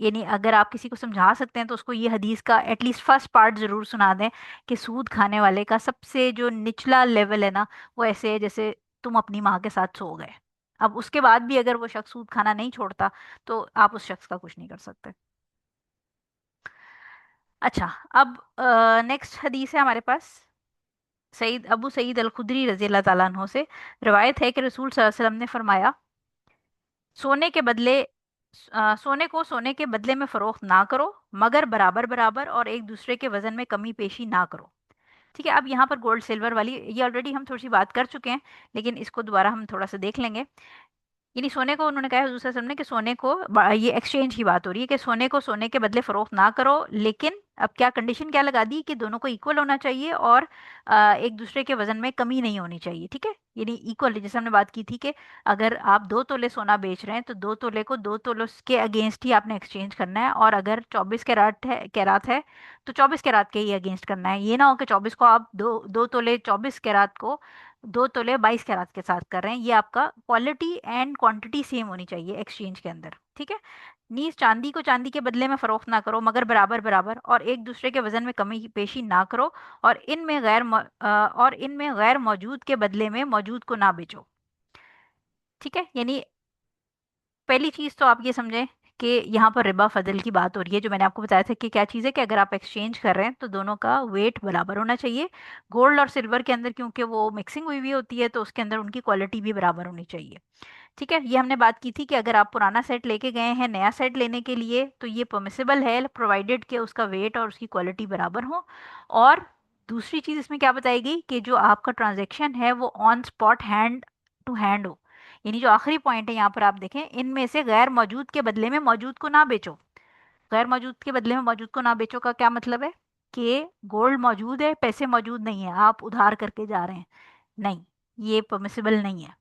यानी अगर आप किसी को समझा सकते हैं तो उसको ये हदीस का एटलीस्ट फर्स्ट पार्ट जरूर सुना दें कि सूद खाने वाले का सबसे जो निचला लेवल है ना, वो ऐसे है जैसे तुम अपनी माँ के साथ सो गए। अब उसके बाद भी अगर वो शख्स सूद खाना नहीं छोड़ता तो आप उस शख्स का कुछ नहीं कर सकते। अच्छा, अब नेक्स्ट हदीस है हमारे पास। सईद अबू सईद अल खुदरी रजी अल्लाह ताला अन्हो से रिवायत है कि रसूल सल्लल्लाहु अलैहि वसल्लम ने फरमाया, सोने के बदले सोने को सोने के बदले में फरोख्त ना करो, मगर बराबर बराबर और एक दूसरे के वजन में कमी पेशी ना करो। ठीक है, अब यहाँ पर गोल्ड सिल्वर वाली ये ऑलरेडी हम थोड़ी सी बात कर चुके हैं, लेकिन इसको दोबारा हम थोड़ा सा देख लेंगे। यानी सोने को उन्होंने कहा, दूसरे सबने, कि सोने को ये एक्सचेंज की बात हो रही है कि सोने को सोने के बदले फरोख्त ना करो, लेकिन अब क्या कंडीशन क्या लगा दी कि दोनों को इक्वल होना चाहिए और एक दूसरे के वजन में कमी नहीं होनी चाहिए। ठीक है, यानी इक्वल, जैसे हमने बात की थी कि अगर आप 2 तोले सोना बेच रहे हैं तो 2 तोले को 2 तोले के अगेंस्ट ही आपने एक्सचेंज करना है, और अगर 24 कैरात है तो 24 कैरात के ही अगेंस्ट करना है। ये ना हो कि 24 को आप 2 तोले 24 कैरात को 2 तोले 22 कैरात के साथ कर रहे हैं। ये आपका क्वालिटी एंड क्वांटिटी सेम होनी चाहिए एक्सचेंज के अंदर। ठीक है, नीज चांदी को चांदी के बदले में फरोख्त ना करो, मगर बराबर बराबर और एक दूसरे के वजन में कमी पेशी ना करो, और इनमें गैर मौजूद के बदले में मौजूद को ना बेचो। ठीक है, यानी पहली चीज तो आप ये समझें कि यहाँ पर रिबा फजल की बात हो रही है, जो मैंने आपको बताया था कि क्या चीज़ है कि अगर आप एक्सचेंज कर रहे हैं तो दोनों का वेट बराबर होना चाहिए। गोल्ड और सिल्वर के अंदर क्योंकि वो मिक्सिंग हुई हुई होती है तो उसके अंदर उनकी क्वालिटी भी बराबर होनी चाहिए। ठीक है, ये हमने बात की थी कि अगर आप पुराना सेट लेके गए हैं नया सेट लेने के लिए तो ये परमिसिबल है, प्रोवाइडेड कि उसका वेट और उसकी क्वालिटी बराबर हो। और दूसरी चीज़ इसमें क्या बताई गई कि जो आपका ट्रांजैक्शन है वो on spot hand to hand हो। यानी जो आखिरी पॉइंट है यहाँ पर आप देखें, इनमें से गैर मौजूद के बदले में मौजूद को ना बेचो। गैर मौजूद के बदले में मौजूद को ना बेचो का क्या मतलब है कि गोल्ड मौजूद है, पैसे मौजूद नहीं है, आप उधार करके जा रहे हैं, नहीं, ये परमिसिबल नहीं है।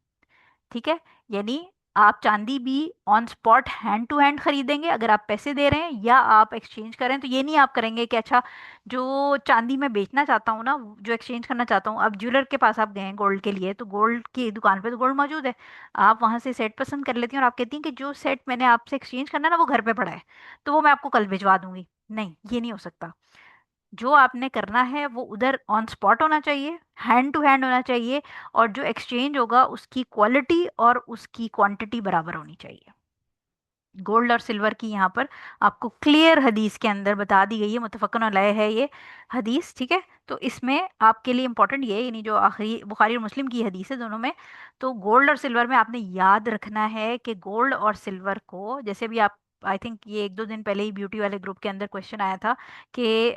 ठीक है, यानी आप चांदी भी on spot hand to hand खरीदेंगे अगर आप पैसे दे रहे हैं, या आप एक्सचेंज करें तो ये नहीं आप करेंगे कि अच्छा, जो चांदी मैं बेचना चाहता हूँ ना, जो एक्सचेंज करना चाहता हूँ, अब ज्वेलर के पास आप गए हैं गोल्ड के लिए तो गोल्ड की दुकान पे तो गोल्ड मौजूद है, आप वहां से सेट पसंद कर लेती हैं और आप कहती हैं कि जो सेट मैंने आपसे एक्सचेंज करना है ना वो घर पे पड़ा है, तो वो मैं आपको कल भिजवा दूंगी। नहीं, ये नहीं हो सकता। जो आपने करना है वो उधर ऑन स्पॉट होना चाहिए, हैंड टू हैंड होना चाहिए, और जो एक्सचेंज होगा उसकी क्वालिटी और उसकी क्वांटिटी बराबर होनी चाहिए। गोल्ड और सिल्वर की यहाँ पर आपको क्लियर हदीस के अंदर बता दी गई है, मुतफक्कन अलैह है ये हदीस। ठीक है, तो इसमें आपके लिए इंपॉर्टेंट ये है, यानी जो आखिरी बुखारी और मुस्लिम की हदीस है दोनों में, तो गोल्ड और सिल्वर में आपने याद रखना है कि गोल्ड और सिल्वर को, जैसे भी आप, आई थिंक ये 1-2 दिन पहले ही ब्यूटी वाले ग्रुप के अंदर क्वेश्चन आया था कि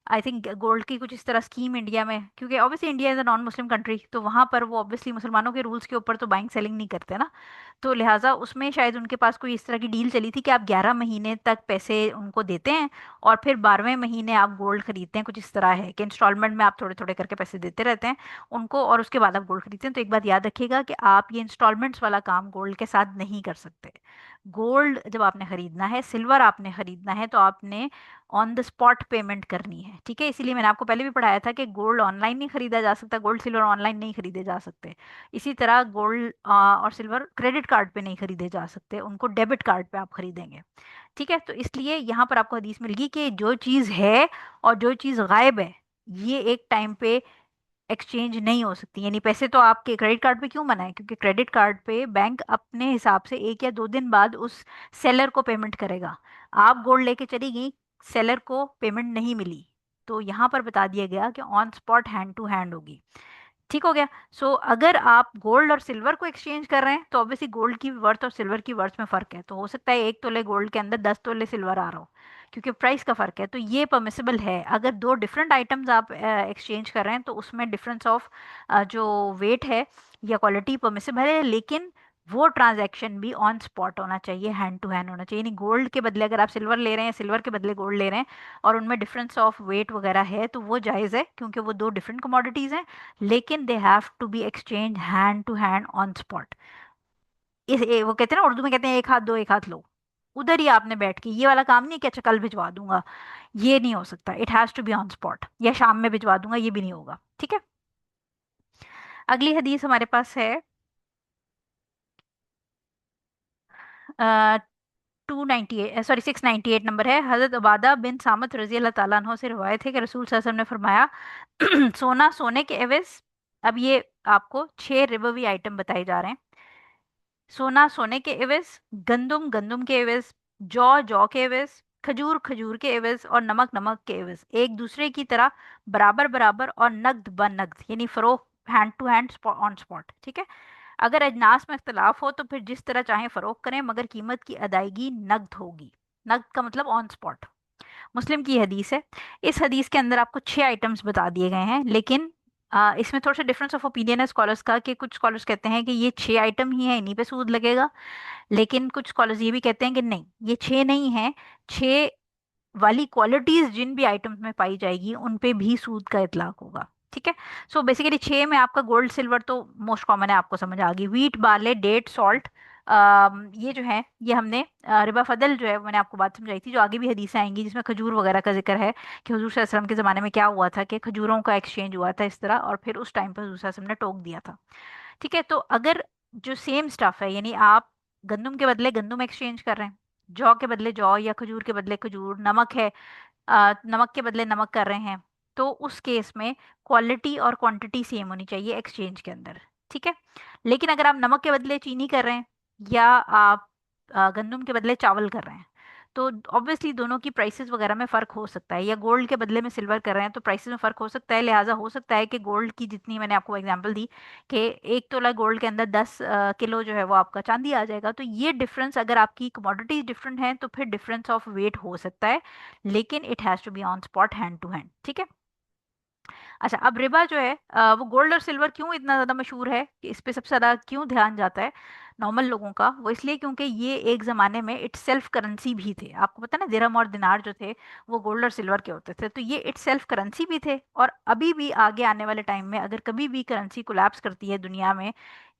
आई थिंक गोल्ड की कुछ इस तरह स्कीम इंडिया में, क्योंकि obviously India is a non Muslim country, तो वहां पर वो ऑब्वियसली मुसलमानों के रूल्स के ऊपर तो बाइंग सेलिंग नहीं करते ना। तो लिहाजा उसमें शायद उनके पास कोई इस तरह की डील चली थी कि आप 11 महीने तक पैसे उनको देते हैं और फिर 12वें महीने आप गोल्ड खरीदते हैं। कुछ इस तरह है कि इंस्टॉलमेंट में आप थोड़े थोड़े करके पैसे देते रहते हैं उनको, और उसके बाद आप गोल्ड खरीदते हैं। तो एक बात याद रखिएगा कि आप ये इंस्टॉलमेंट्स वाला काम गोल्ड के साथ नहीं कर सकते। गोल्ड जब आपने खरीदना है, सिल्वर आपने खरीदना है, तो आपने ऑन द स्पॉट पेमेंट करनी है, ठीक है। इसीलिए मैंने आपको पहले भी पढ़ाया था कि गोल्ड ऑनलाइन नहीं खरीदा जा सकता, गोल्ड सिल्वर ऑनलाइन नहीं खरीदे जा सकते। इसी तरह गोल्ड और सिल्वर क्रेडिट कार्ड पे नहीं खरीदे जा सकते, उनको डेबिट कार्ड पे आप खरीदेंगे, ठीक है। तो इसलिए यहाँ पर आपको हदीस मिल गई कि जो चीज़ है और जो चीज़ गायब है, ये एक टाइम पे एक्सचेंज नहीं हो सकती। यानी पैसे तो आपके क्रेडिट कार्ड पे क्यों मना है, क्योंकि क्रेडिट कार्ड पे बैंक अपने हिसाब से 1 या 2 दिन बाद उस सेलर को पेमेंट करेगा। आप गोल्ड लेके चली गई, सेलर को पेमेंट नहीं मिली, तो यहाँ पर बता दिया गया कि on spot hand to hand होगी। ठीक हो गया। सो अगर आप गोल्ड और सिल्वर को एक्सचेंज कर रहे हैं तो ऑब्वियसली गोल्ड की वर्थ और सिल्वर की वर्थ में फर्क है, तो हो सकता है 1 तोले गोल्ड के अंदर 10 तोले सिल्वर आ रहा हो, क्योंकि प्राइस का फर्क है। तो ये परमिसिबल है। अगर दो डिफरेंट आइटम्स आप एक्सचेंज कर रहे हैं तो उसमें डिफरेंस ऑफ जो वेट है या क्वालिटी परमिसिबल है, लेकिन वो ट्रांजैक्शन भी ऑन स्पॉट होना चाहिए, हैंड टू हैंड होना चाहिए। यानी गोल्ड के बदले अगर आप सिल्वर ले रहे हैं, सिल्वर के बदले गोल्ड ले रहे हैं, और उनमें डिफरेंस ऑफ वेट वगैरह है, तो वो जायज़ है क्योंकि वो दो डिफरेंट कमोडिटीज़ हैं, लेकिन they have to be exchange hand to hand on spot. वो कहते हैं ना, उर्दू में कहते हैं एक हाथ दो एक हाथ लो, उधर ही आपने बैठ के, ये वाला काम नहीं है कि अच्छा कल भिजवा दूंगा, ये नहीं हो सकता। It has to be on spot, या शाम में भिजवा दूंगा, ये भी नहीं होगा, ठीक है। अगली हदीस हमारे पास है 298, सॉरी 698 नंबर है। हजरत उबादा बिन सामत रजी अल्लाह ताला अन्हो से रिवायत है कि रसूल सल्लल्लाहु अलैहि वसल्लम ने फरमाया सोना सोने के एवज, अब ये आपको 6 रिबवी आइटम बताए जा रहे हैं। सोना सोने के एवज, गंदुम गंदुम के एवज, जौ जौ के एवज, खजूर खजूर के एवज, और नमक नमक के एवज, एक दूसरे की तरह बराबर बराबर और नग्द ब नग्द, यानी फरोख्त hand to hand on spot, ठीक है। अगर अजनास में इख्तलाफ हो तो फिर जिस तरह चाहें फरोख्त करें, मगर कीमत की अदायगी नग्द होगी। नग्द का मतलब ऑन स्पॉट। मुस्लिम की हदीस है। इस हदीस के अंदर आपको 6 आइटम्स बता दिए गए हैं, लेकिन इसमें थोड़ा सा डिफरेंस ऑफ ओपिनियन है स्कॉलर्स का, कि कुछ स्कॉलर्स कहते हैं कि ये 6 आइटम ही है, इन्हीं पे सूद लगेगा। लेकिन कुछ स्कॉलर्स ये भी कहते हैं कि नहीं, ये 6 नहीं है, 6 वाली क्वालिटीज जिन भी आइटम्स में पाई जाएगी उन पे भी सूद का इतलाक होगा, ठीक है। सो बेसिकली 6 में आपका गोल्ड सिल्वर तो मोस्ट कॉमन है, आपको समझ आ गई। वीट बार्ले डेट सॉल्ट, ये जो है ये हमने रिबा फदल जो है मैंने आपको बात समझाई थी, जो आगे भी हदीसें आएंगी जिसमें खजूर वगैरह का जिक्र है कि हुजूर सल्लल्लाहु अलैहि वसल्लम के ज़माने में क्या हुआ था कि खजूरों का एक्सचेंज हुआ था इस तरह, और फिर उस टाइम पर हुजूर सल्लल्लाहु अलैहि वसल्लम ने टोक दिया था, ठीक है। तो अगर जो सेम स्टफ है, यानी आप गंदम के बदले गंदम एक्सचेंज कर रहे हैं, जौ के बदले जौ, या खजूर के बदले खजूर, नमक है नमक के बदले नमक कर रहे हैं, तो उस केस में क्वालिटी और क्वांटिटी सेम होनी चाहिए एक्सचेंज के अंदर, ठीक है। लेकिन अगर आप नमक के बदले चीनी कर रहे हैं, या आप गंदम के बदले चावल कर रहे हैं, तो ऑब्वियसली दोनों की प्राइसेस वगैरह में फ़र्क हो सकता है। या गोल्ड के बदले में सिल्वर कर रहे हैं तो प्राइसेस में फ़र्क हो सकता है। लिहाजा हो सकता है कि गोल्ड की जितनी, मैंने आपको एग्जांपल दी कि 1 तोला गोल्ड के अंदर 10 किलो जो है वो आपका चांदी आ जाएगा, तो ये डिफरेंस अगर आपकी कमोडिटीज डिफरेंट हैं तो फिर डिफरेंस ऑफ वेट हो सकता है, लेकिन it has to be on spot hand to hand, ठीक है। अच्छा, अब रिबा जो है वो गोल्ड और सिल्वर क्यों इतना ज़्यादा मशहूर है, कि इस पे सबसे ज़्यादा क्यों ध्यान जाता है नॉर्मल लोगों का, वो इसलिए क्योंकि ये एक ज़माने में इट सेल्फ करेंसी भी थे। आपको पता है ना, दिरहम और दिनार जो थे वो गोल्ड और सिल्वर के होते थे, तो ये इट सेल्फ करेंसी भी थे। और अभी भी आगे आने वाले टाइम में अगर कभी भी करेंसी कोलैप्स करती है दुनिया में,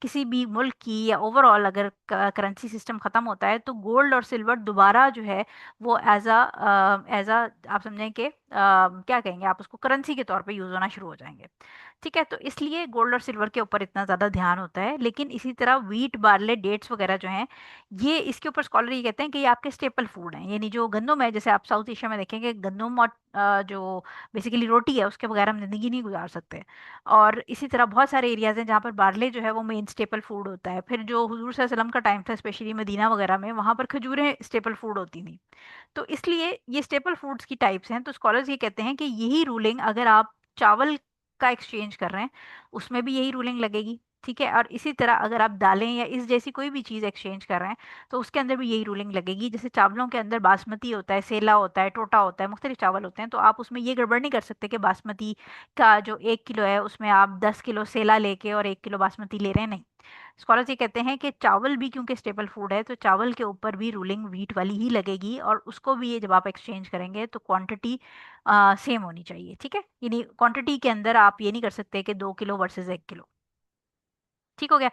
किसी भी मुल्क की, या ओवरऑल अगर करेंसी सिस्टम ख़त्म होता है, तो गोल्ड और सिल्वर दोबारा जो है वो एज अ आप समझें कि क्या कहेंगे आप उसको, करेंसी के तौर पे यूज़ होना शुरू हो जाएंगे, ठीक है। तो इसलिए गोल्ड और सिल्वर के ऊपर इतना ज़्यादा ध्यान होता है। लेकिन इसी तरह वीट बार्ले डेट्स वगैरह जो हैं, ये इसके ऊपर स्कॉलर ये कहते हैं कि ये आपके स्टेपल फूड हैं। यानी जो गंदम है, जैसे आप साउथ एशिया में देखेंगे गंदम और जो बेसिकली रोटी है उसके बगैर हम ज़िंदगी नहीं गुजार सकते। और इसी तरह बहुत सारे एरियाज हैं जहाँ पर बार्ले जो है वो मेन स्टेपल फूड होता है। फिर जो हुजूर सल्लल्लाहु अलैहि वसल्लम का टाइम था, स्पेशली मदीना वगैरह में, वहाँ पर खजूरें स्टेपल फूड होती थी। तो इसलिए ये स्टेपल फूड्स की टाइप्स हैं। तो स्कॉलर्स ये कहते हैं कि यही रूलिंग अगर आप चावल का एक्सचेंज कर रहे हैं उसमें भी यही रूलिंग लगेगी। ठीक है। और इसी तरह अगर आप दालें या इस जैसी कोई भी चीज़ एक्सचेंज कर रहे हैं तो उसके अंदर भी यही रूलिंग लगेगी। जैसे चावलों के अंदर बासमती होता है, सेला होता है, टोटा होता है, मुख्तलिफ चावल होते हैं, तो आप उसमें ये गड़बड़ नहीं कर सकते कि बासमती का जो 1 किलो है उसमें आप 10 किलो सेला लेके और 1 किलो बासमती ले रहे हैं, नहीं। स्कॉलर्स ये कहते हैं कि चावल भी क्योंकि स्टेपल फूड है तो चावल के ऊपर भी रूलिंग व्हीट वाली ही लगेगी, और उसको भी ये जब आप एक्सचेंज करेंगे तो क्वांटिटी सेम होनी चाहिए, ठीक है। यानी क्वांटिटी के अंदर आप ये नहीं कर सकते कि 2 किलो वर्सेस 1 किलो। ठीक हो गया।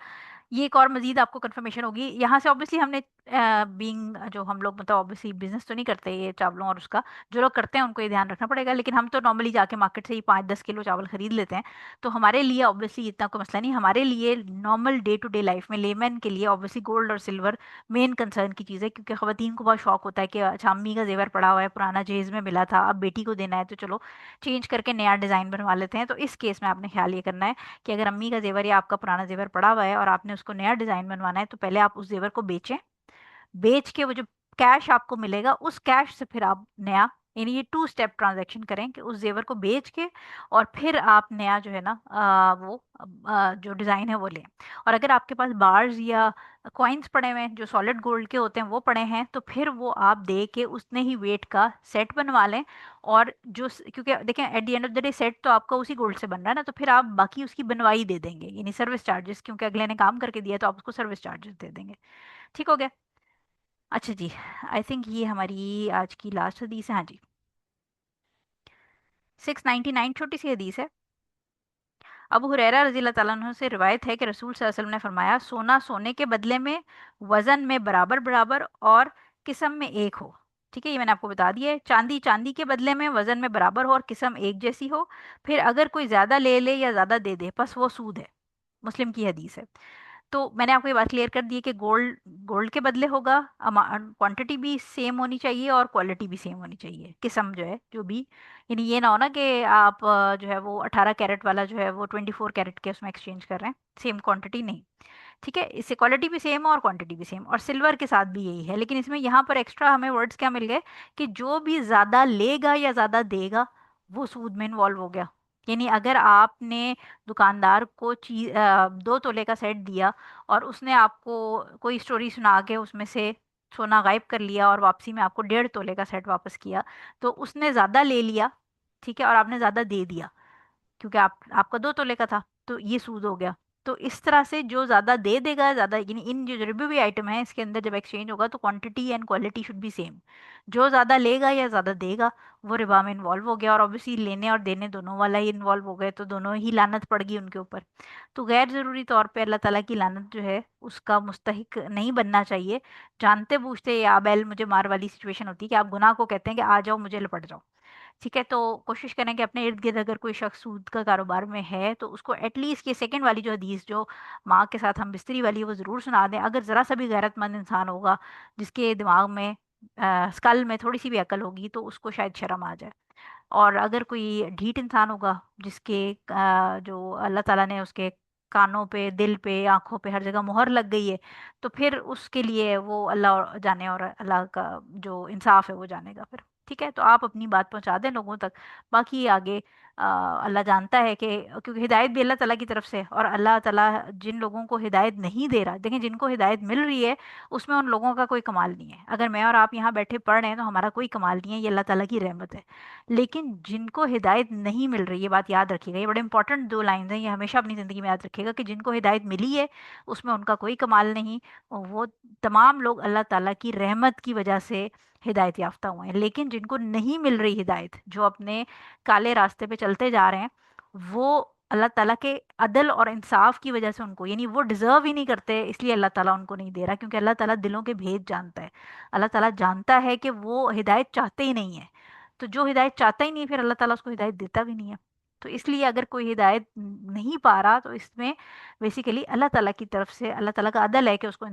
ये एक और मजीद आपको कंफर्मेशन होगी यहाँ से। ऑब्वियसली हमने बीइंग जो हम लोग मतलब ऑब्वियसली बिजनेस तो नहीं करते ये चावलों और उसका, जो लोग करते हैं उनको ये ध्यान रखना पड़ेगा, लेकिन हम तो नॉर्मली जाके मार्केट से ही 5-10 किलो चावल खरीद लेते हैं। तो हमारे लिए ऑब्वियसली इतना कोई मसला नहीं। हमारे लिए normal day to day life में लेमैन के लिए ऑब्वियसली गोल्ड और सिल्वर मेन कंसर्न की चीज़ है, क्योंकि खवातीन को बहुत शौक होता है कि अच्छा अम्मी का जेवर पड़ा हुआ है, पुराना जहेज में मिला था, अब बेटी को देना है तो चलो चेंज करके नया डिज़ाइन बनवा लेते हैं। तो इस केस में आपने ख्याल ये करना है कि अगर अम्मी का जेवर या आपका पुराना जेवर पड़ा हुआ है और आपने उसको नया डिजाइन बनवाना है, तो पहले आप उस जेवर को बेचें। बेच के वो जो कैश आपको मिलेगा उस कैश से फिर आप नया, यानी ये 2 स्टेप ट्रांजैक्शन करें कि उस जेवर को बेच के और फिर आप नया जो है ना वो जो डिज़ाइन है वो लें। और अगर आपके पास बार्स या कॉइन्स पड़े हुए हैं जो सॉलिड गोल्ड के होते हैं वो पड़े हैं, तो फिर वो आप दे के उतने ही वेट का सेट बनवा लें। और जो क्योंकि देखें at the end of the day set तो आपका उसी गोल्ड से बन रहा है ना, तो फिर आप बाकी उसकी बनवाई दे देंगे, यानी सर्विस चार्जेस, क्योंकि अगले ने काम करके दिया तो आप उसको सर्विस चार्जेस दे देंगे। ठीक हो गया। अच्छा जी, आई थिंक ये हमारी आज की लास्ट हदीस है। हाँ जी, 699 छोटी सी हदीस है। अबू हुरैरा रज़ी अल्लाह ताला अन्हु से रिवायत है कि रसूल सल्लल्लाहु अलैहि वसल्लम ने फरमाया, सोना सोने के बदले में, वजन में बराबर बराबर और किस्म में एक हो। ठीक है, ये मैंने आपको बता दिया है। चांदी चांदी के बदले में, वजन में बराबर हो और किस्म एक जैसी हो। फिर अगर कोई ज्यादा ले ले या ज्यादा दे दे, बस वो सूद है। मुस्लिम की हदीस है। तो मैंने आपको ये बात क्लियर कर दी है कि गोल्ड गोल्ड के बदले होगा, क्वांटिटी भी सेम होनी चाहिए और क्वालिटी भी सेम होनी चाहिए, किस्म जो है जो भी। यानी ये ना हो ना कि आप जो है वो 18 कैरेट वाला जो है वो 24 कैरेट के उसमें एक्सचेंज कर रहे हैं, सेम क्वांटिटी नहीं। ठीक है, इससे क्वालिटी भी सेम और क्वांटिटी भी सेम। और सिल्वर के साथ भी यही है, लेकिन इसमें यहाँ पर एक्स्ट्रा हमें वर्ड्स क्या मिल गए कि जो भी ज्यादा लेगा या ज्यादा देगा वो सूद में इन्वॉल्व हो गया। यानी अगर आपने दुकानदार को 2 तोले का सेट दिया और उसने आपको कोई स्टोरी सुना के उसमें से सोना गायब कर लिया और वापसी में आपको 1.5 तोले का सेट वापस किया, तो उसने ज्यादा ले लिया, ठीक है, और आपने ज्यादा दे दिया क्योंकि आपका 2 तोले का था, तो ये सूद हो गया। तो इस तरह से जो ज्यादा दे देगा ज्यादा, यानी इन जो रिव्यू भी आइटम है इसके अंदर जब एक्सचेंज होगा तो quantity and quality should be same. जो ज्यादा लेगा या ज्यादा देगा वो रिबा में इन्वॉल्व हो गया, और ऑब्वियसली लेने और देने दोनों वाला ही इन्वॉल्व हो गए, तो दोनों ही लानत पड़ गई उनके ऊपर। तो गैर जरूरी तौर पे अल्लाह ताला की लानत जो है उसका मुस्तहिक नहीं बनना चाहिए। जानते बूझते या बैल मुझे मार वाली सिचुएशन होती है कि आप गुनाह को कहते हैं कि आ जाओ मुझे लपट जाओ। ठीक है, तो कोशिश करें कि अपने इर्द गिर्द अगर कोई शख्स सूद का कारोबार में है तो उसको एटलीस्ट ये सेकंड वाली जो हदीस जो माँ के साथ हम बिस्तरी वाली है वो ज़रूर सुना दें। अगर ज़रा सा भी गैरतमंद इंसान होगा जिसके दिमाग में स्कल में थोड़ी सी भी अकल होगी तो उसको शायद शर्म आ जाए। और अगर कोई ढीठ इंसान होगा जिसके जो अल्लाह ताला ने उसके कानों पे, दिल पे, आंखों पे हर जगह मोहर लग गई है, तो फिर उसके लिए वो अल्लाह जाने और अल्लाह का जो इंसाफ है वो जानेगा फिर। ठीक है, तो आप अपनी बात पहुंचा दें लोगों तक। बाकी आगे अल्लाह जानता है कि, क्योंकि हिदायत भी अल्लाह ताला की तरफ से है, और अल्लाह ताला जिन लोगों को हिदायत नहीं दे रहा, देखें जिनको हिदायत मिल रही है उसमें उन लोगों का कोई कमाल नहीं है। अगर मैं और आप यहाँ बैठे पढ़ रहे हैं तो हमारा कोई कमाल नहीं है, ये अल्लाह ताला की रहमत है। लेकिन जिनको हिदायत नहीं मिल रही, ये बात याद रखिएगा, ये बड़े इंपॉर्टेंट 2 लाइन हैं, ये हमेशा अपनी ज़िंदगी में याद रखिएगा कि जिनको हिदायत मिली है उसमें उनका कोई कमाल नहीं। और वो तमाम लोग अल्लाह ताला की रहमत की वजह से हिदायत याफ्ता हुए हैं। लेकिन जिनको नहीं मिल रही हिदायत, जो अपने काले रास्ते पे चलते जा रहे हैं, वो अल्लाह ताला के अदल और इंसाफ की वजह से उनको, यानी वो डिजर्व ही नहीं करते इसलिए अल्लाह ताला उनको नहीं दे रहा, क्योंकि अल्लाह ताला दिलों के भेद जानता है। अल्लाह ताला जानता है कि वो हिदायत चाहते ही नहीं है, तो जो हिदायत चाहता ही नहीं फिर अल्लाह ताला उसको हिदायत देता भी नहीं है। तो इसलिए अगर कोई हिदायत नहीं पा रहा तो इसमें बेसिकली अल्लाह ताला की तरफ से अल्लाह ताला का अदल है कि उसको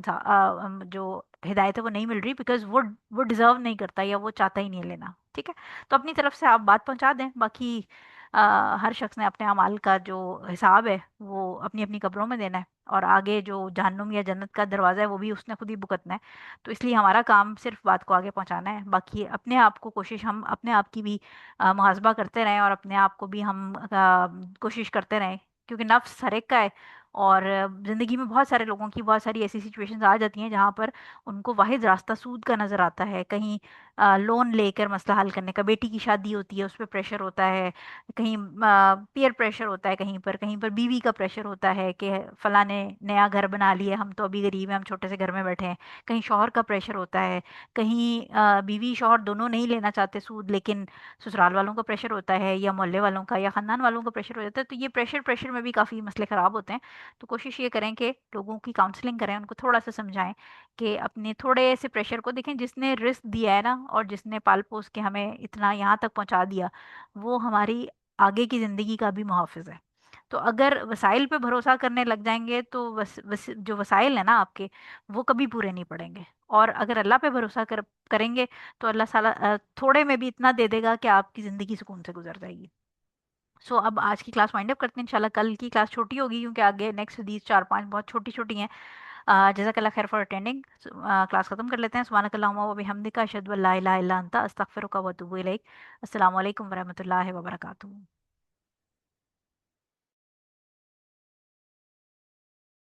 जो हिदायत है वो नहीं मिल रही, बिकॉज वो डिजर्व नहीं करता या वो चाहता ही नहीं है लेना। ठीक है, तो अपनी तरफ से आप बात पहुंचा दें। बाकी हर शख्स ने अपने अमाल का जो हिसाब है वो अपनी अपनी कब्रों में देना है, और आगे जो जहन्नुम या जन्नत का दरवाज़ा है वो भी उसने खुद ही भुगतना है। तो इसलिए हमारा काम सिर्फ बात को आगे पहुंचाना है। बाकी अपने आप को कोशिश, हम अपने आप की भी मुहासबा करते रहें और अपने आप को भी हम कोशिश करते रहें, क्योंकि नफ्स हर एक का है और ज़िंदगी में बहुत सारे लोगों की बहुत सारी ऐसी सिचुएशंस आ जाती हैं जहाँ पर उनको वाहिद रास्ता सूद का नज़र आता है। कहीं लोन लेकर मसला हल करने का, बेटी की शादी होती है उस पर प्रेशर होता है, कहीं पीयर प्रेशर होता है, कहीं पर बीवी का प्रेशर होता है कि फलां ने नया घर बना लिया, हम तो अभी गरीब हैं, हम छोटे से घर में बैठे हैं। कहीं शौहर का प्रेशर होता है, कहीं बीवी शौहर दोनों नहीं लेना चाहते सूद, लेकिन ससुराल वालों का प्रेशर होता है या मोहल्ले वालों का या खानदान वालों का प्रेशर हो जाता है। तो ये प्रेशर प्रेशर में भी काफ़ी मसले ख़राब होते हैं। तो कोशिश ये करें कि लोगों की काउंसलिंग करें, उनको थोड़ा सा समझाएं कि अपने थोड़े से प्रेशर को देखें। जिसने रिस्क दिया है ना, और जिसने पाल पोस के हमें इतना यहाँ तक पहुँचा दिया, वो हमारी आगे की ज़िंदगी का भी मुहाफिज है। तो अगर वसाइल पे भरोसा करने लग जाएंगे तो जो वसाइल है ना आपके, वो कभी पूरे नहीं पड़ेंगे। और अगर अल्लाह पे भरोसा करेंगे तो अल्लाह साला थोड़े में भी इतना दे देगा कि आपकी ज़िंदगी सुकून से गुजर जाएगी। सो अब आज की क्लास वाइंड अप करते हैं। इंशाल्लाह कल की क्लास छोटी होगी क्योंकि आगे नेक्स्ट 20 4 5 बहुत छोटी छोटी हैं। जज़ाकल्लाह खैर फॉर अटेंडिंग। क्लास खत्म कर लेते हैं। सुब्हानकल्लाहुम्मा व बिहम्दिका अशहदु अल्ला इलाहा इल्ला अंता अस्तगफिरुका व अतूबु इलैक। अस्सलामु अलैकुम वरहमतुल्लाहि वबरकातुहू।